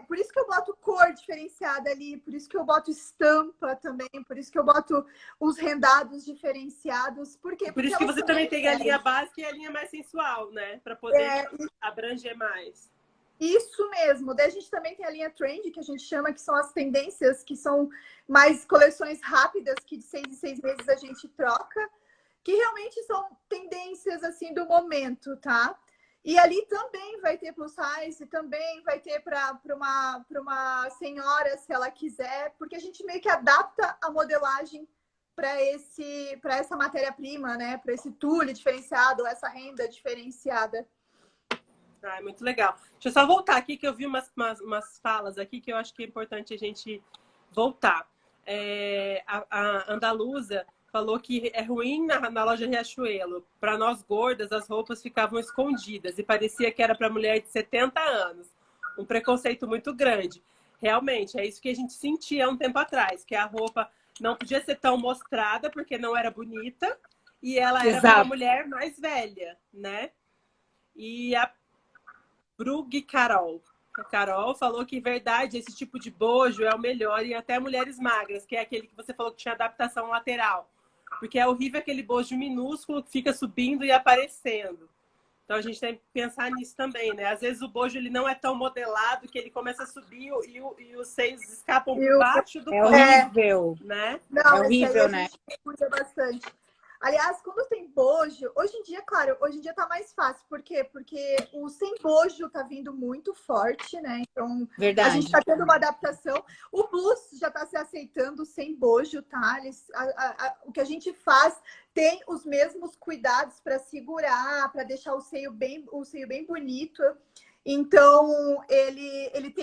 Por isso que eu boto cor diferenciada ali, por isso que eu boto estampa também, por isso que eu boto os rendados diferenciados. Por quê? Por isso que você também tem a linha básica e a linha mais sensual, né? Para poder abranger mais. Isso mesmo. Daí a gente também tem a linha trend, que a gente chama, que são as tendências, que são mais coleções rápidas, que de 6 em 6 meses a gente troca, que realmente são tendências assim do momento, tá? E ali também vai ter plus size, também vai ter para uma senhora, se ela quiser, porque a gente meio que adapta a modelagem para essa matéria-prima, né? Para esse tule diferenciado, essa renda diferenciada. Ah, muito legal. Deixa eu só voltar aqui, que eu vi umas falas aqui que eu acho que é importante a gente voltar. A Andaluza falou que é ruim na loja Riachuelo. Para nós gordas, as roupas ficavam escondidas e parecia que era para mulher de 70 anos. Um preconceito muito grande. Realmente, é isso que a gente sentia um tempo atrás, que a roupa não podia ser tão mostrada porque não era bonita e ela era para uma mulher mais velha, né? E a Brug Carol. A Carol falou que, verdade, esse tipo de bojo é o melhor e até mulheres magras, que é aquele que você falou que tinha adaptação lateral. Porque é horrível aquele bojo minúsculo que fica subindo e aparecendo. Então a gente tem que pensar nisso também, né? Às vezes o bojo ele não é tão modelado que ele começa a subir e os seios escapam por baixo do corpo. É horrível, né? Não, é horrível, né? A gente cuida bastante. Aliás, quando tem bojo, hoje em dia, claro, hoje em dia tá mais fácil. Por quê? Porque o sem bojo tá vindo muito forte, né? Então, verdade, a gente tá tendo uma adaptação. O blues já tá se aceitando sem bojo, tá? O que a gente faz tem os mesmos cuidados para segurar, para deixar o seio bem bonito. Então, ele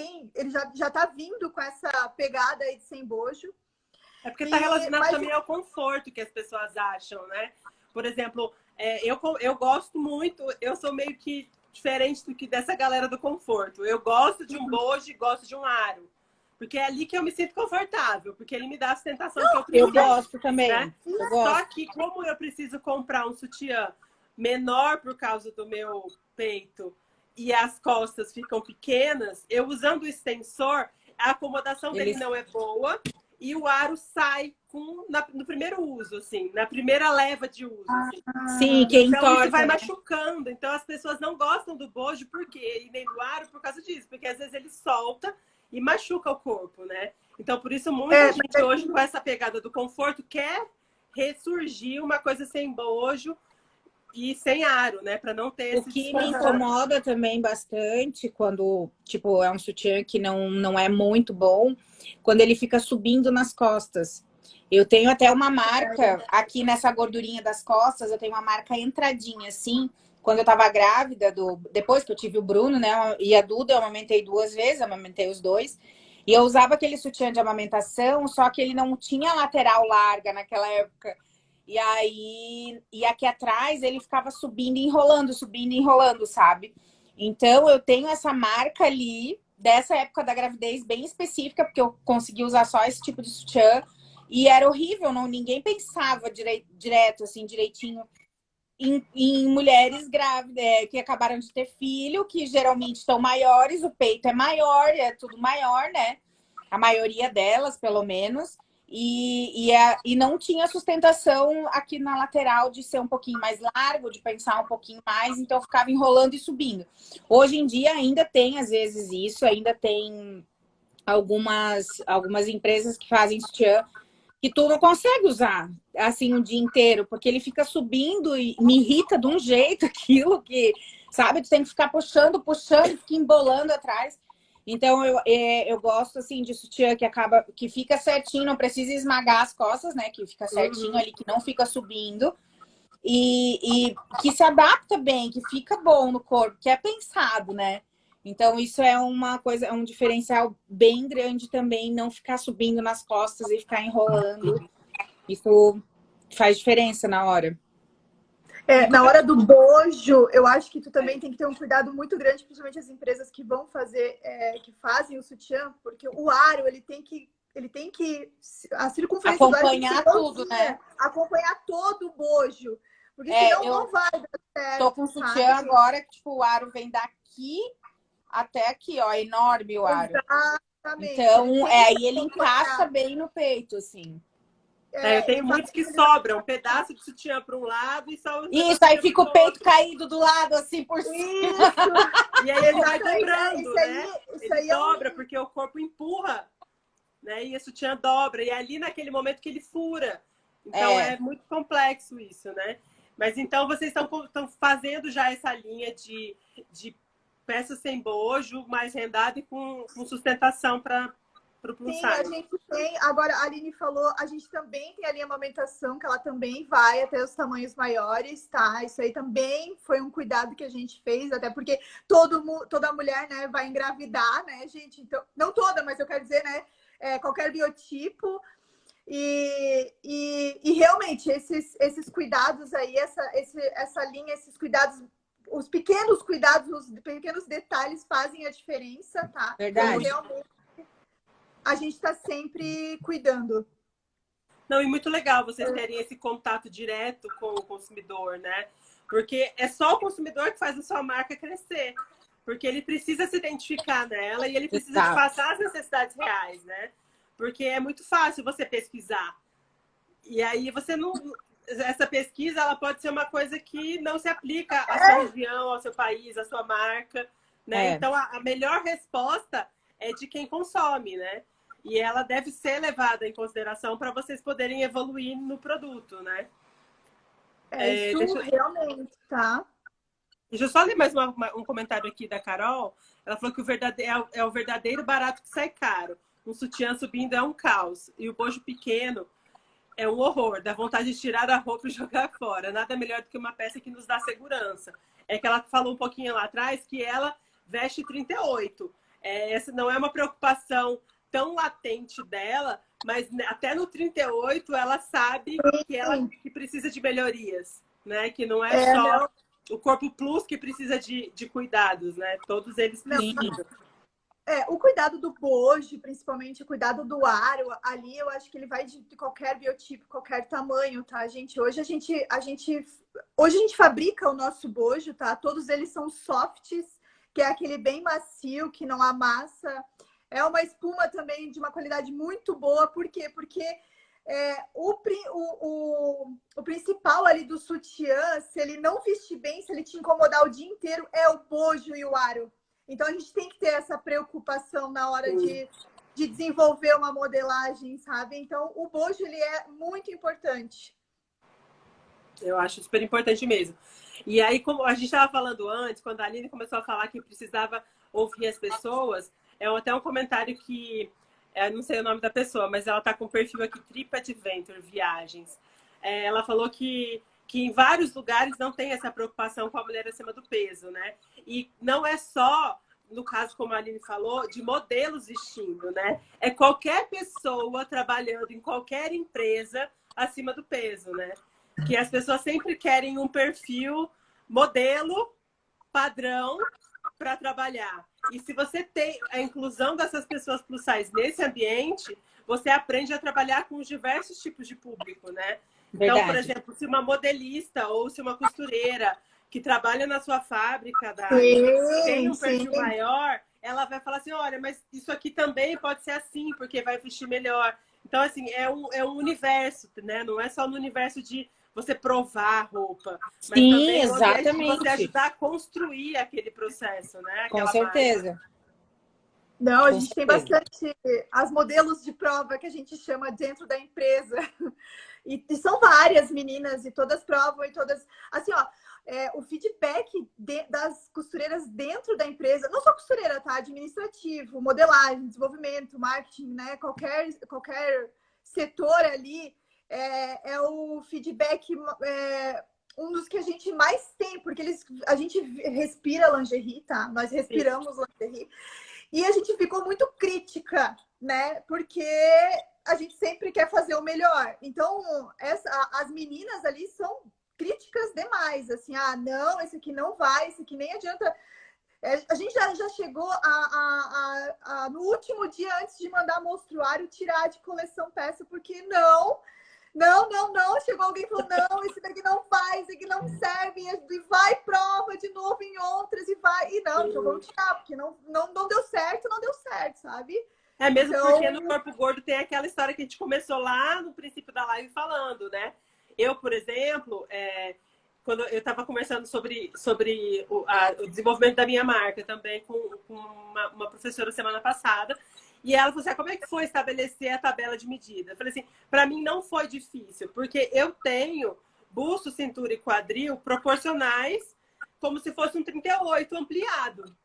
já tá vindo com essa pegada aí de sem bojo. É porque está relacionado também ao conforto que as pessoas acham, né? Por exemplo, eu gosto muito, eu sou meio que diferente do que dessa galera do conforto. Eu gosto de um bojo e gosto de um aro. Porque é ali que eu me sinto confortável, porque ele me dá a sustentação que eu preciso. Eu gosto também. Né? Só que como eu preciso comprar um sutiã menor por causa do meu peito e as costas ficam pequenas, eu usando o extensor, a acomodação dele não é boa e o aro sai no primeiro uso, assim, na primeira leva de uso. Assim. Sim, que então entorta, isso vai né? machucando. Então as pessoas não gostam do bojo e nem do aro por causa disso, porque às vezes ele solta e machuca o corpo, né? Então por isso muita gente hoje com essa pegada do conforto quer ressurgir uma coisa sem bojo e sem aro, né? Para não ter esse O que me incomoda também bastante quando, tipo, é um sutiã que não é muito bom, quando ele fica subindo nas costas. Eu tenho até uma marca aqui nessa gordurinha das costas, eu tenho uma marca entradinha, assim. Quando eu tava grávida, depois que eu tive o Bruno, né? E a Duda, eu amamentei 2 vezes, amamentei os 2. E eu usava aquele sutiã de amamentação, só que ele não tinha lateral larga naquela época. E aqui atrás ele ficava subindo e enrolando, sabe? Então eu tenho essa marca ali, dessa época da gravidez bem específica, porque eu consegui usar só esse tipo de sutiã. E era horrível, ninguém pensava direto, assim, direitinho em mulheres grávidas, que acabaram de ter filho, que geralmente estão maiores, o peito é maior, é tudo maior, né? A maioria delas, pelo menos. E não tinha sustentação aqui na lateral de ser um pouquinho mais largo, de pensar um pouquinho mais, então eu ficava enrolando e subindo. Hoje em dia ainda tem, às vezes, isso, ainda tem algumas empresas que fazem sutiã que tu não consegue usar assim o dia inteiro, porque ele fica subindo e me irrita de um jeito aquilo que, sabe, tu tem que ficar puxando, fica embolando atrás. Então eu gosto assim de sutiã que fica certinho, não precisa esmagar as costas, né? Que fica certinho ali, que não fica subindo. E que se adapta bem, que fica bom no corpo, que é pensado, né? Então, isso é uma coisa, é um diferencial bem grande também, não ficar subindo nas costas e ficar enrolando. Isso faz diferença na hora. Na hora do bojo, eu acho que tu também tem que ter um cuidado muito grande, principalmente as empresas que vão fazer, que fazem o sutiã, porque o aro, ele tem que a circunferência acompanhar do aro tudo, né? Acompanhar todo o bojo. Porque senão não vai dar certo. Tô com sutiã agora, que tipo, o aro vem daqui até aqui, ó, é enorme o aro. Exatamente. Então, aí ele encaixa bem no peito, assim. Eu tenho muitos que sobram um pedaço de sutiã para um lado e só... Isso, aí fica o peito caído do lado, assim, por cima. E aí ele vai dobrando, né? Ele dobra, porque o corpo empurra, né? E a sutiã dobra. E ali naquele momento que ele fura. Então é muito complexo isso, né? Mas então vocês estão fazendo já essa linha de peças sem bojo, mais rendada e com sustentação para o plus size. Sim, a gente tem. Agora, a Aline falou, a gente também tem a linha amamentação, que ela também vai até os tamanhos maiores, tá? Isso aí também foi um cuidado que a gente fez, até porque toda mulher, né, vai engravidar, né, gente? Então, não toda, mas eu quero dizer, né, qualquer biotipo. E realmente, esses cuidados aí, essa linha, esses cuidados, os pequenos cuidados, os pequenos detalhes fazem a diferença, tá? Verdade. Então, realmente, a gente está sempre cuidando. Não, e muito legal vocês terem esse contato direto com o consumidor, né? Porque é só o consumidor que faz a sua marca crescer. Porque ele precisa se identificar nela e ele precisa de passar as necessidades reais, né? Porque é muito fácil você pesquisar. E aí você não... Essa pesquisa, ela pode ser uma coisa que não se aplica à sua região, ao seu país, à sua marca, né? Então, a melhor resposta é de quem consome, né? E ela deve ser levada em consideração para vocês poderem evoluir no produto, né? Isso realmente, tá? Deixa eu só ler mais um comentário aqui da Carol. Ela falou que é o verdadeiro barato que sai caro. Um sutiã subindo é um caos. E o bojo pequeno é um horror. Dá vontade de tirar a roupa e jogar fora. Nada melhor do que uma peça que nos dá segurança. É que ela falou um pouquinho lá atrás que ela veste 38. Essa não é uma preocupação tão latente dela, mas até no 38 ela sabe que precisa de melhorias, né? Que não é só o corpo plus que precisa de cuidados, né? Todos eles precisam. o cuidado do bojo, principalmente o cuidado do aro, ali eu acho que ele vai de qualquer biotipo, qualquer tamanho, tá, gente? Hoje a gente fabrica o nosso bojo, tá? Todos eles são softs, que é aquele bem macio, que não amassa. É uma espuma também de uma qualidade muito boa. Por quê? Porque o principal ali do sutiã, se ele não vestir bem, se ele te incomodar o dia inteiro, é o bojo e o aro. Então, a gente tem que ter essa preocupação na hora de desenvolver uma modelagem, sabe? Então, o bojo, ele é muito importante. Eu acho super importante mesmo. E aí, como a gente estava falando antes, quando a Aline começou a falar que precisava ouvir as pessoas, até um comentário que, não sei o nome da pessoa, mas ela está com o perfil aqui, TripAdventure Viagens. Ela falou que em vários lugares não tem essa preocupação com a mulher acima do peso, né? E não é só, no caso, como a Aline falou, de modelos vestindo, né? É qualquer pessoa trabalhando em qualquer empresa acima do peso, né? Que as pessoas sempre querem um perfil modelo, padrão, para trabalhar. E se você tem a inclusão dessas pessoas plus size nesse ambiente, você aprende a trabalhar com os diversos tipos de público, né? Verdade. Então, por exemplo, se uma modelista ou se uma costureira que trabalha na sua fábrica tem um perfil maior, ela vai falar assim, olha, mas isso aqui também pode ser assim, porque vai vestir melhor. Então, assim, é um universo, né? Não é só no universo de você provar a roupa, mas também exatamente. Você ajudar a construir aquele processo, né? Com certeza. Não, a gente tem bastante as modelos de prova que a gente chama dentro da empresa. E são várias meninas, e todas provam, e todas... Assim, ó, o feedback das costureiras dentro da empresa, não só costureira, tá? Administrativo, modelagem, desenvolvimento, marketing, né? Qualquer setor ali, é o feedback... um dos que a gente mais tem, porque a gente respira lingerie, tá? Nós respiramos lingerie. E a gente ficou muito crítica, né? Porque a gente sempre quer fazer o melhor. Então, as meninas ali são críticas demais. Assim, não, esse aqui não vai, esse aqui nem adianta. A gente já chegou no último dia, antes de mandar monstruário, tirar de coleção peça, porque não. Chegou alguém e falou, não, esse daqui não vai, esse daqui não serve, e vai, prova de novo em outras, e vai, então vamos tirar, porque não deu certo, sabe? Mesmo porque no corpo gordo tem aquela história que a gente começou lá no princípio da live falando, né? Eu, por exemplo, quando eu estava conversando sobre o desenvolvimento da minha marca também com uma professora semana passada, e ela falou assim, como é que foi estabelecer a tabela de medida? Eu falei assim, para mim não foi difícil, porque eu tenho busto, cintura e quadril proporcionais como se fosse um 38 ampliado.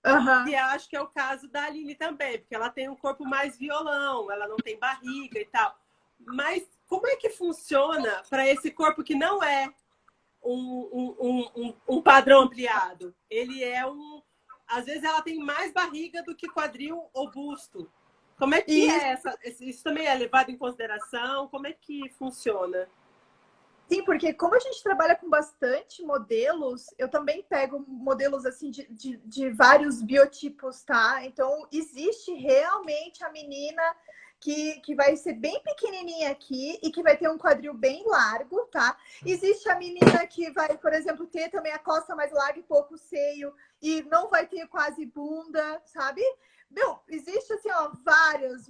Uhum. E acho que é o caso da Aline também, porque ela tem um corpo mais violão, ela não tem barriga e tal. Mas como é que funciona para esse corpo que não é um padrão ampliado? Ele é às vezes ela tem mais barriga do que quadril ou busto. Como é que isso também é levado em consideração? Como é que funciona? Sim, porque como a gente trabalha com bastante modelos, eu também pego modelos assim de vários biotipos, tá? Então, existe realmente a menina que vai ser bem pequenininha aqui e que vai ter um quadril bem largo, tá? Existe a menina que vai, por exemplo, ter também a costa mais larga e pouco seio e não vai ter quase bunda, sabe? Existe assim, ó, várias.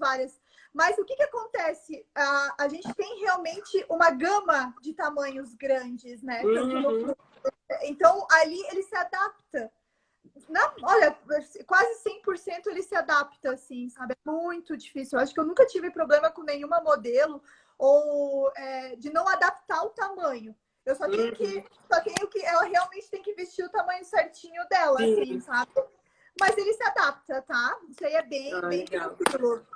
Mas o que acontece? A gente tem realmente uma gama de tamanhos grandes, né? Então, ali ele se adapta. Olha, quase 100% ele se adapta, assim, sabe? É muito difícil. Eu acho que eu nunca tive problema com nenhuma modelo ou de não adaptar o tamanho. Eu só tenho que ela realmente tem que vestir o tamanho certinho dela, assim, sabe? Mas ele se adapta, tá? Isso aí é bem tranquilo.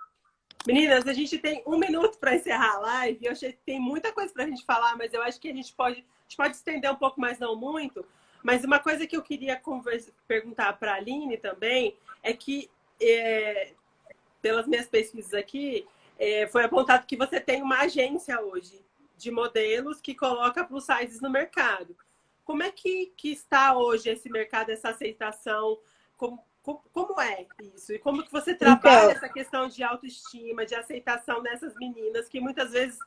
Meninas, a gente tem 1 minuto para encerrar a live. Eu achei que tem muita coisa para a gente falar, mas eu acho que a gente pode estender um pouco, mas não muito. Mas uma coisa que eu queria perguntar para a Aline também é que, pelas minhas pesquisas aqui, foi apontado que você tem uma agência hoje de modelos que coloca plus sizes no mercado. Como é que está hoje esse mercado, essa aceitação? como é isso? E como que você trabalha Então, essa questão de autoestima, de aceitação dessas meninas que muitas vezes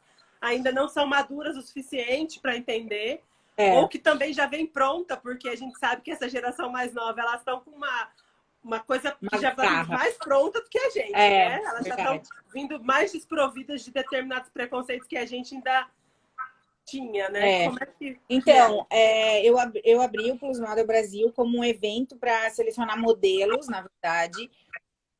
ainda não são maduras o suficiente para entender, ou que também já vem pronta, porque a gente sabe que essa geração mais nova, elas estão com uma coisa que já vai garra. mais pronta do que a gente, né? Elas já estão Verdade. vindo mais desprovidas de determinados preconceitos que a gente ainda tinha, né? Como é que Então, eu abri o Plus Model Brasil como um evento para selecionar modelos, na verdade,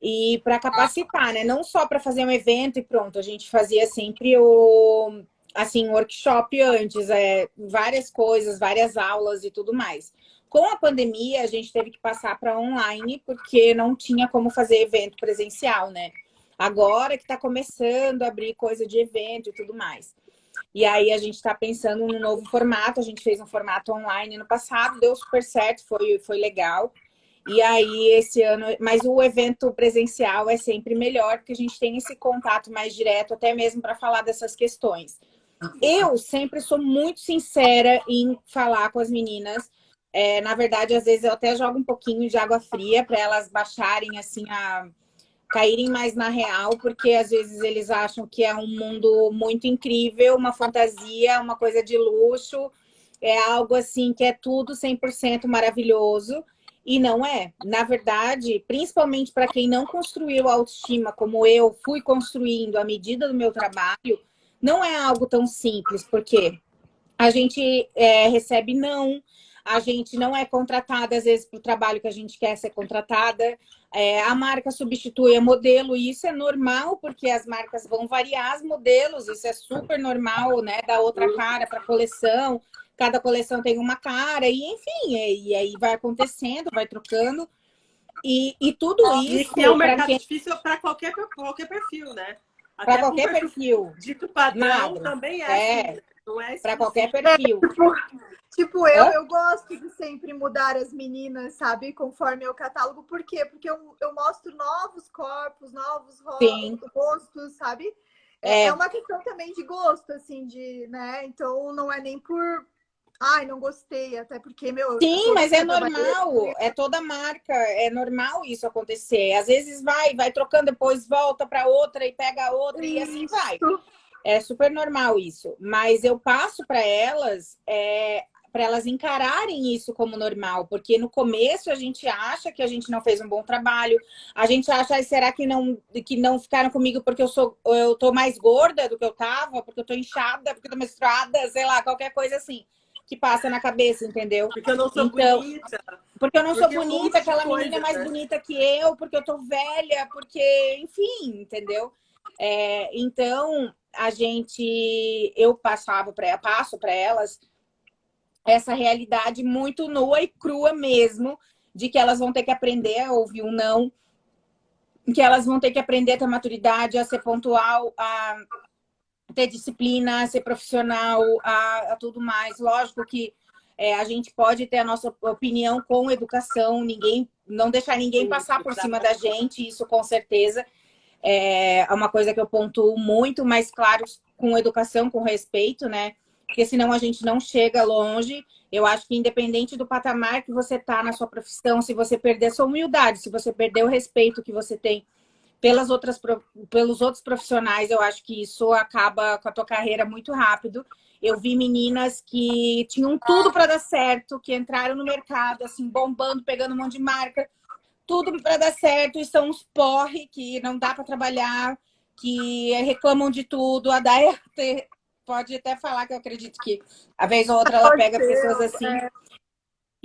e para capacitar, né? Não só para fazer um evento e pronto, a gente fazia sempre o assim, workshop antes, várias coisas, várias aulas e tudo mais. Com a pandemia, a gente teve que passar para online, porque não tinha como fazer evento presencial, né? Agora que está começando a abrir coisa de evento e tudo mais. E aí a gente está pensando num novo formato. A gente fez um formato online no passado, deu super certo, foi legal. E aí esse ano, mas o evento presencial é sempre melhor, porque a gente tem esse contato mais direto, até mesmo para falar dessas questões. Eu sempre sou muito sincera em falar com as meninas. Na verdade, às vezes eu até jogo um pouquinho de água fria para elas baixarem assim caírem mais na real, porque às vezes eles acham que é um mundo muito incrível, uma fantasia, uma coisa de luxo, é algo assim que é tudo 100% maravilhoso, e não é. Na verdade, principalmente para quem não construiu a autoestima como eu fui construindo à medida do meu trabalho, não é algo tão simples, porque a gente recebe não, a gente não é contratada, às vezes, para o trabalho que a gente quer ser contratada. A marca substitui a modelo, e isso é normal, porque as marcas vão variar os modelos, isso é super normal, né? Dar outra cara para a coleção, cada coleção tem uma cara, e enfim, e aí vai acontecendo, vai trocando. E tudo isso. E é um mercado difícil para qualquer perfil, né? Para qualquer perfil. Dito padrão Magro. também é assim, não é para qualquer perfil. Tipo, eu gosto de sempre mudar as meninas, sabe? Conforme o catálogo. Por quê? Porque eu mostro novos corpos, novos rostos, sabe? É uma questão também de gosto, assim, né? Então, não é nem por... Ai, não gostei, até porque, Sim, mas é normal, é toda marca, é normal isso acontecer. Às vezes vai trocando, depois volta para outra e pega outra e assim vai. É super normal isso. Mas eu passo para elas encararem isso como normal, porque no começo a gente acha que a gente não fez um bom trabalho, a gente acha, será que não ficaram comigo porque eu tô mais gorda do que eu tava, porque eu tô inchada, porque eu tô menstruada, sei lá, qualquer coisa assim que passa na cabeça, entendeu? Porque eu não sou bonita. Porque eu não sou bonita, aquela menina é mais bonita que eu, porque eu tô velha, porque, enfim, entendeu? Então, eu passo para elas essa realidade muito nua e crua mesmo, de que elas vão ter que aprender a ouvir um não, que elas vão ter que aprender a ter maturidade, a ser pontual, a ter disciplina, a ser profissional, a tudo mais. Lógico que a gente pode ter a nossa opinião com educação, não deixar ninguém passar por cima da gente, isso com certeza é uma coisa que eu pontuo muito, mas claro, com educação, com respeito, né? Porque senão a gente não chega longe. Eu acho que independente do patamar que você tá na sua profissão, se você perder a sua humildade, se você perder o respeito que você tem pelos outros profissionais, eu acho que isso acaba com a tua carreira muito rápido. Eu vi meninas que tinham tudo para dar certo, que entraram no mercado, assim, bombando, pegando um monte de marca, tudo para dar certo, e são uns porre que não dá para trabalhar, que reclamam de tudo. A Daya pode até falar, que eu acredito que a vez ou outra ela pega pessoas assim.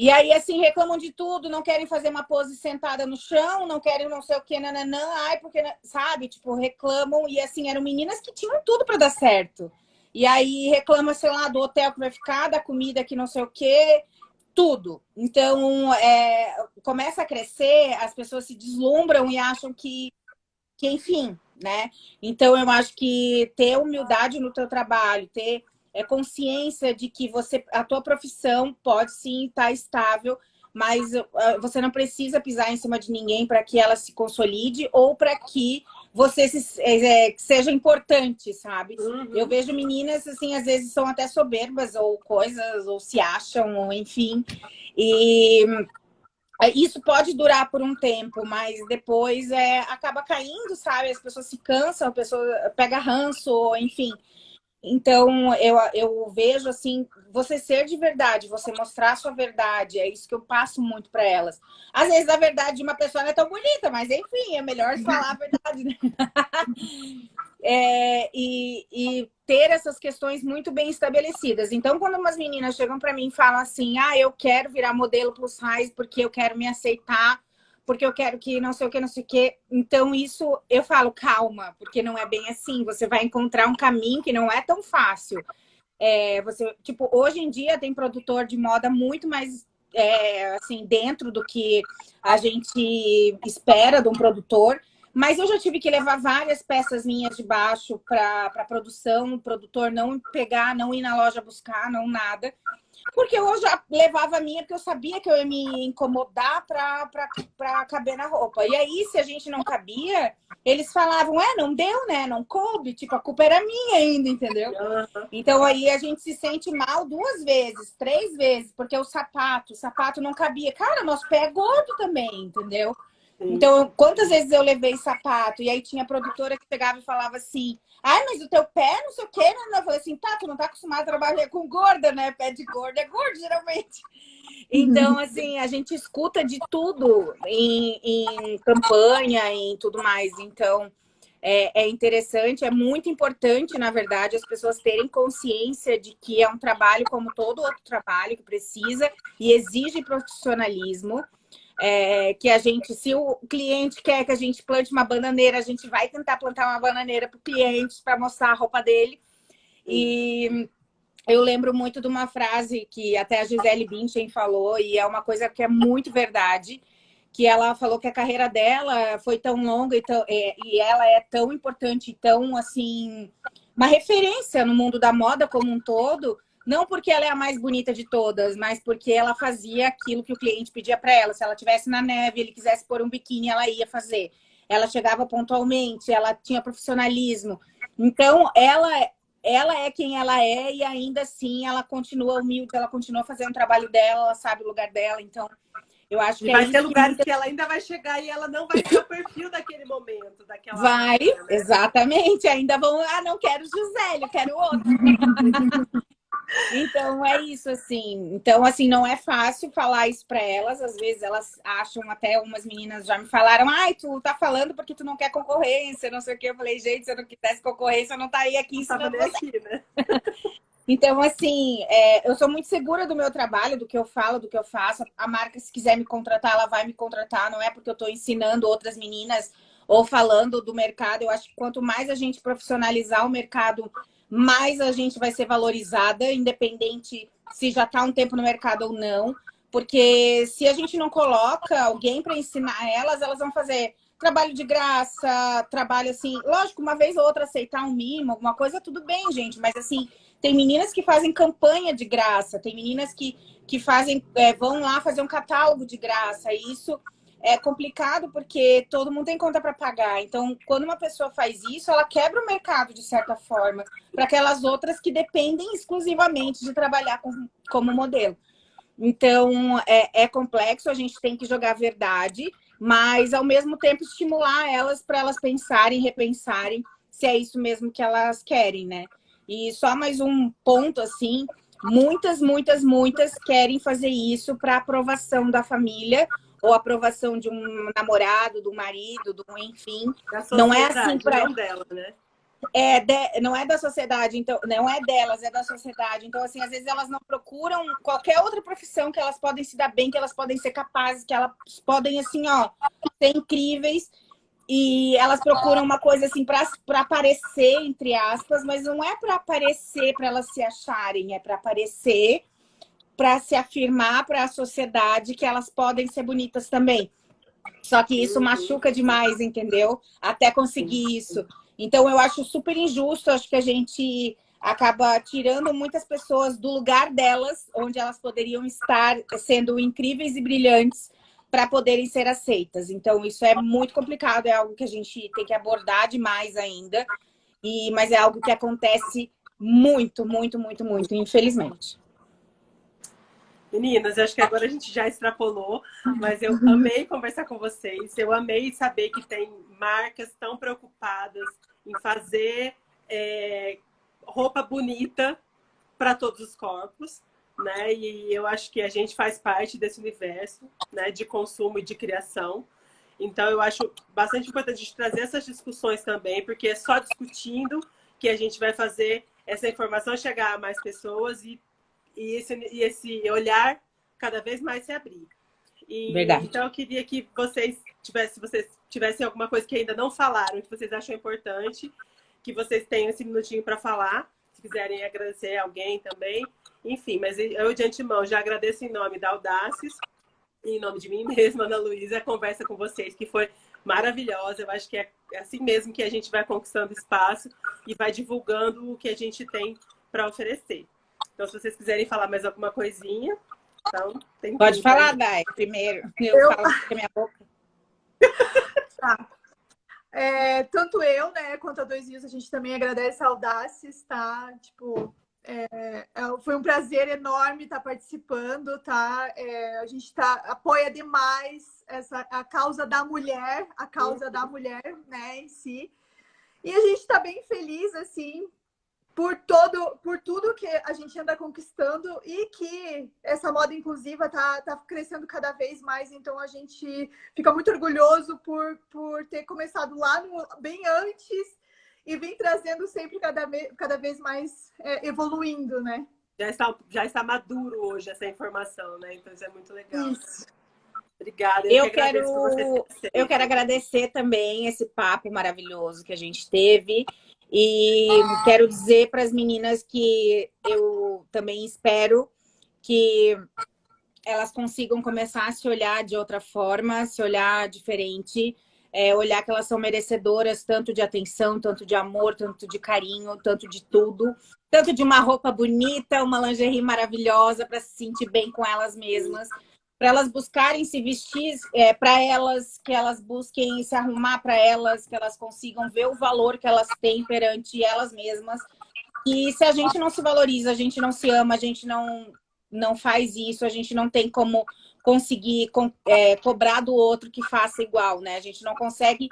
E aí, assim, reclamam de tudo, não querem fazer uma pose sentada no chão, não querem não sei o que, nananã, porque, sabe, tipo, reclamam. E assim, eram meninas que tinham tudo para dar certo. E aí reclama, sei lá, do hotel que vai ficar, da comida que não sei o que, tudo. Então, começa a crescer, as pessoas se deslumbram e acham que enfim, né? Então, eu acho que ter humildade no teu trabalho, ter consciência de que a tua profissão pode sim estar estável, mas você não precisa pisar em cima de ninguém para que ela se consolide ou para que você seja importante, sabe? Uhum. Eu vejo meninas, assim, às vezes são até soberbas ou coisas, ou se acham, ou enfim. Isso pode durar por um tempo, mas depois acaba caindo, sabe? As pessoas se cansam, a pessoa pega ranço, enfim. Então, eu vejo assim, você ser de verdade, você mostrar a sua verdade, é isso que eu passo muito para elas. Às vezes, a verdade de uma pessoa não é tão bonita, mas enfim, é melhor falar a verdade, né? E ter essas questões muito bem estabelecidas. Então, quando umas meninas chegam para mim e falam assim, eu quero virar modelo plus size porque eu quero me aceitar, porque eu quero que não sei o que, não sei o que. Então, isso eu falo, calma, porque não é bem assim. Você vai encontrar um caminho que não é tão fácil. Tipo, hoje em dia tem produtor de moda muito mais assim, dentro do que a gente espera de um produtor. Mas eu já tive que levar várias peças minhas de baixo para produção, o produtor não pegar, não ir na loja buscar, não nada. Porque eu já levava a minha, porque eu sabia que eu ia me incomodar para caber na roupa. E aí, se a gente não cabia, eles falavam, não deu, né? Não coube. Tipo, a culpa era minha ainda, entendeu? Então, aí a gente se sente mal 2 vezes, 3 vezes, porque o sapato não cabia. Cara, nosso pé é gordo também, entendeu? Então, quantas vezes eu levei sapato e aí tinha produtora que pegava e falava assim, mas o teu pé, não sei o quê, né? Eu falei assim, tu não tá acostumado a trabalhar com gorda, né? Pé de gorda é gordo, geralmente. Então, assim, a gente escuta de tudo em campanha, em tudo mais. Então, é interessante, é muito importante, na verdade, as pessoas terem consciência de que é um trabalho como todo outro trabalho, que precisa e exige profissionalismo. Que a gente, se o cliente quer que a gente plante uma bananeira, a gente vai tentar plantar uma bananeira para o cliente para mostrar a roupa dele. E eu lembro muito de uma frase que até a Gisele Bündchen falou, e é uma coisa que é muito verdade, que ela falou que a carreira dela foi tão longa e ela é tão importante, tão assim, uma referência no mundo da moda como um todo. Não porque ela é a mais bonita de todas, mas porque ela fazia aquilo que o cliente pedia para ela. Se ela estivesse na neve, ele quisesse pôr um biquíni, ela ia fazer. Ela chegava pontualmente, ela tinha profissionalismo. Então, ela é quem ela é e ainda assim ela continua humilde, ela continua fazendo o trabalho dela, ela sabe o lugar dela. Então, eu acho que vai ter lugares que ela ainda vai chegar e ela não vai ter o perfil daquele momento, daquela marca, né? Exatamente. Ainda vão, não quero Gisele, eu quero outro. Então, é isso, assim. Então, assim, não é fácil falar isso para elas. Às vezes, elas acham, até umas meninas já me falaram, tu tá falando porque tu não quer concorrência, não sei o quê. Eu falei, gente, se eu não quisesse concorrência, eu não estaria aqui ensinando você. Aqui, né? Então, assim, eu sou muito segura do meu trabalho, do que eu falo, do que eu faço. A marca, se quiser me contratar, ela vai me contratar. Não é porque eu estou ensinando outras meninas ou falando do mercado. Eu acho que quanto mais a gente profissionalizar o mercado, mais a gente vai ser valorizada, independente se já está um tempo no mercado ou não. Porque se a gente não coloca alguém para ensinar elas vão fazer trabalho de graça, trabalho assim... Lógico, uma vez ou outra aceitar um mimo, alguma coisa, tudo bem, gente. Mas assim... Tem meninas que fazem campanha de graça, tem meninas que fazem, vão lá fazer um catálogo de graça. E isso é complicado porque todo mundo tem conta para pagar. Então, quando uma pessoa faz isso, ela quebra o mercado de certa forma para aquelas outras que dependem exclusivamente de trabalhar como modelo. Então, é complexo, a gente tem que jogar a verdade, mas ao mesmo tempo estimular elas para elas pensarem, repensarem se é isso mesmo que elas querem, né? E só mais um ponto, assim, muitas querem fazer isso para aprovação da família ou aprovação de um namorado, do marido, enfim. Não é assim para não dela, né? Não é da sociedade, então não é delas, é da sociedade. Então, assim, às vezes elas não procuram qualquer outra profissão que elas podem se dar bem, que elas podem ser capazes, que elas podem, assim, ser incríveis. E elas procuram uma coisa assim para aparecer, entre aspas, mas não é para aparecer para elas se acharem, é para aparecer, para se afirmar para a sociedade que elas podem ser bonitas também. Só que isso machuca demais, entendeu? Até conseguir isso. Então eu acho super injusto, acho que a gente acaba tirando muitas pessoas do lugar delas, onde elas poderiam estar sendo incríveis e brilhantes, para poderem ser aceitas. Então, isso é muito complicado, é algo que a gente tem que abordar demais ainda, mas é algo que acontece muito, infelizmente. Meninas, acho que agora a gente já extrapolou, mas eu amei conversar com vocês. Eu amei saber que tem marcas tão preocupadas em fazer roupa bonita para todos os corpos, né? E eu acho que a gente faz parte desse universo, né, de consumo e de criação. Então, eu acho bastante importante a gente trazer essas discussões também, porque é só discutindo que a gente vai fazer essa informação chegar a mais pessoas e esse olhar cada vez mais se abrir. Verdade. Então, eu queria que vocês tivessem alguma coisa que ainda não falaram, que vocês acham importante, que vocês tenham esse minutinho para falar, se quiserem agradecer alguém também. Enfim, mas eu de antemão já agradeço em nome da Audaces, em nome de mim mesma, Ana Luísa, a conversa com vocês, que foi maravilhosa. Eu acho que é assim mesmo que a gente vai conquistando espaço e vai divulgando o que a gente tem para oferecer. Então, se vocês quiserem falar mais alguma coisinha, então tem Pode tempo aí. falar, Dai, primeiro. Eu falo com a minha boca. Tá. Tanto eu, né, quanto a 2 Rios, a gente também agradece a Audaces, tá? Tipo, foi um prazer enorme estar participando, tá? A gente apoia demais a causa da mulher, né, em si. E a gente está bem feliz, assim, por tudo que a gente anda conquistando e que essa moda inclusiva tá crescendo cada vez mais. Então, a gente fica muito orgulhoso por ter começado lá bem antes e vem trazendo sempre cada vez mais evoluindo, né? Já está maduro hoje essa informação, né? Então, isso é muito legal. Isso. Obrigada. Eu quero agradecer também esse papo maravilhoso que a gente teve. E quero dizer para as meninas que eu também espero que elas consigam começar a se olhar de outra forma, se olhar diferente, olhar que elas são merecedoras tanto de atenção, tanto de amor, tanto de carinho, tanto de tudo. Tanto de uma roupa bonita, uma lingerie maravilhosa para se sentir bem com elas mesmas. Para elas buscarem se vestir para elas, que elas busquem se arrumar para elas, que elas consigam ver o valor que elas têm perante elas mesmas. E se a gente não se valoriza, a gente não se ama, a gente não faz isso, a gente não tem como conseguir cobrar do outro que faça igual, né? A gente não consegue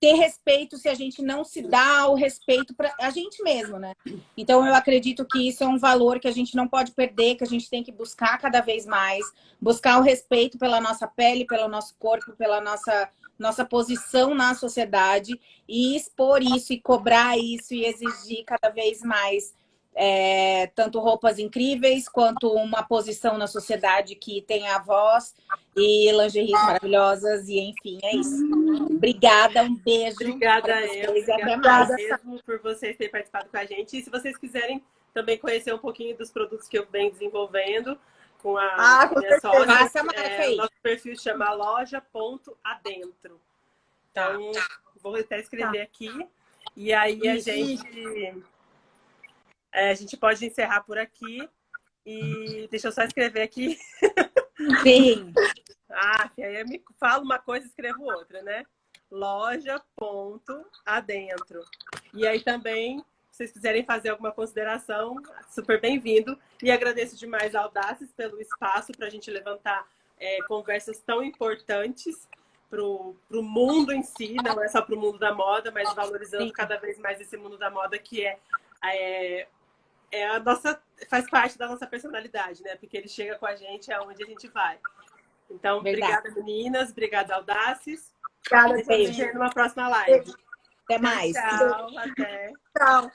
ter respeito se a gente não se dá o respeito para a gente mesmo, né? Então, eu acredito que isso é um valor que a gente não pode perder, que a gente tem que buscar cada vez mais, buscar o respeito pela nossa pele, pelo nosso corpo, pela nossa posição na sociedade e expor isso e cobrar isso e exigir cada vez mais tanto roupas incríveis quanto uma posição na sociedade que tenha voz e lingeries maravilhosas e enfim, é isso. Obrigada, um beijo. Obrigada a eu, obrigada mesmo por vocês terem participado com a gente. E se vocês quiserem também conhecer um pouquinho dos produtos que eu venho desenvolvendo com a minha sócia, o nosso perfil chama loja.adentro. Então, vou até escrever aqui. E aí a gente pode encerrar por aqui. E deixa eu só escrever aqui. Sim. Aí eu me falo uma coisa e escrevo outra, né? Loja.adentro. E aí também, se vocês quiserem fazer alguma consideração, super bem-vindo. E agradeço demais a Audaces pelo espaço para a gente levantar conversas tão importantes para o mundo em si, não é só para o mundo da moda, mas valorizando cada vez mais esse mundo da moda que a nossa, faz parte da nossa personalidade, né? Porque ele chega com a gente aonde a gente vai. Então, obrigada, meninas. Obrigada, Audaces. Obrigada, a gente se vê numa próxima live. Até mais. Tchau, até. Tchau.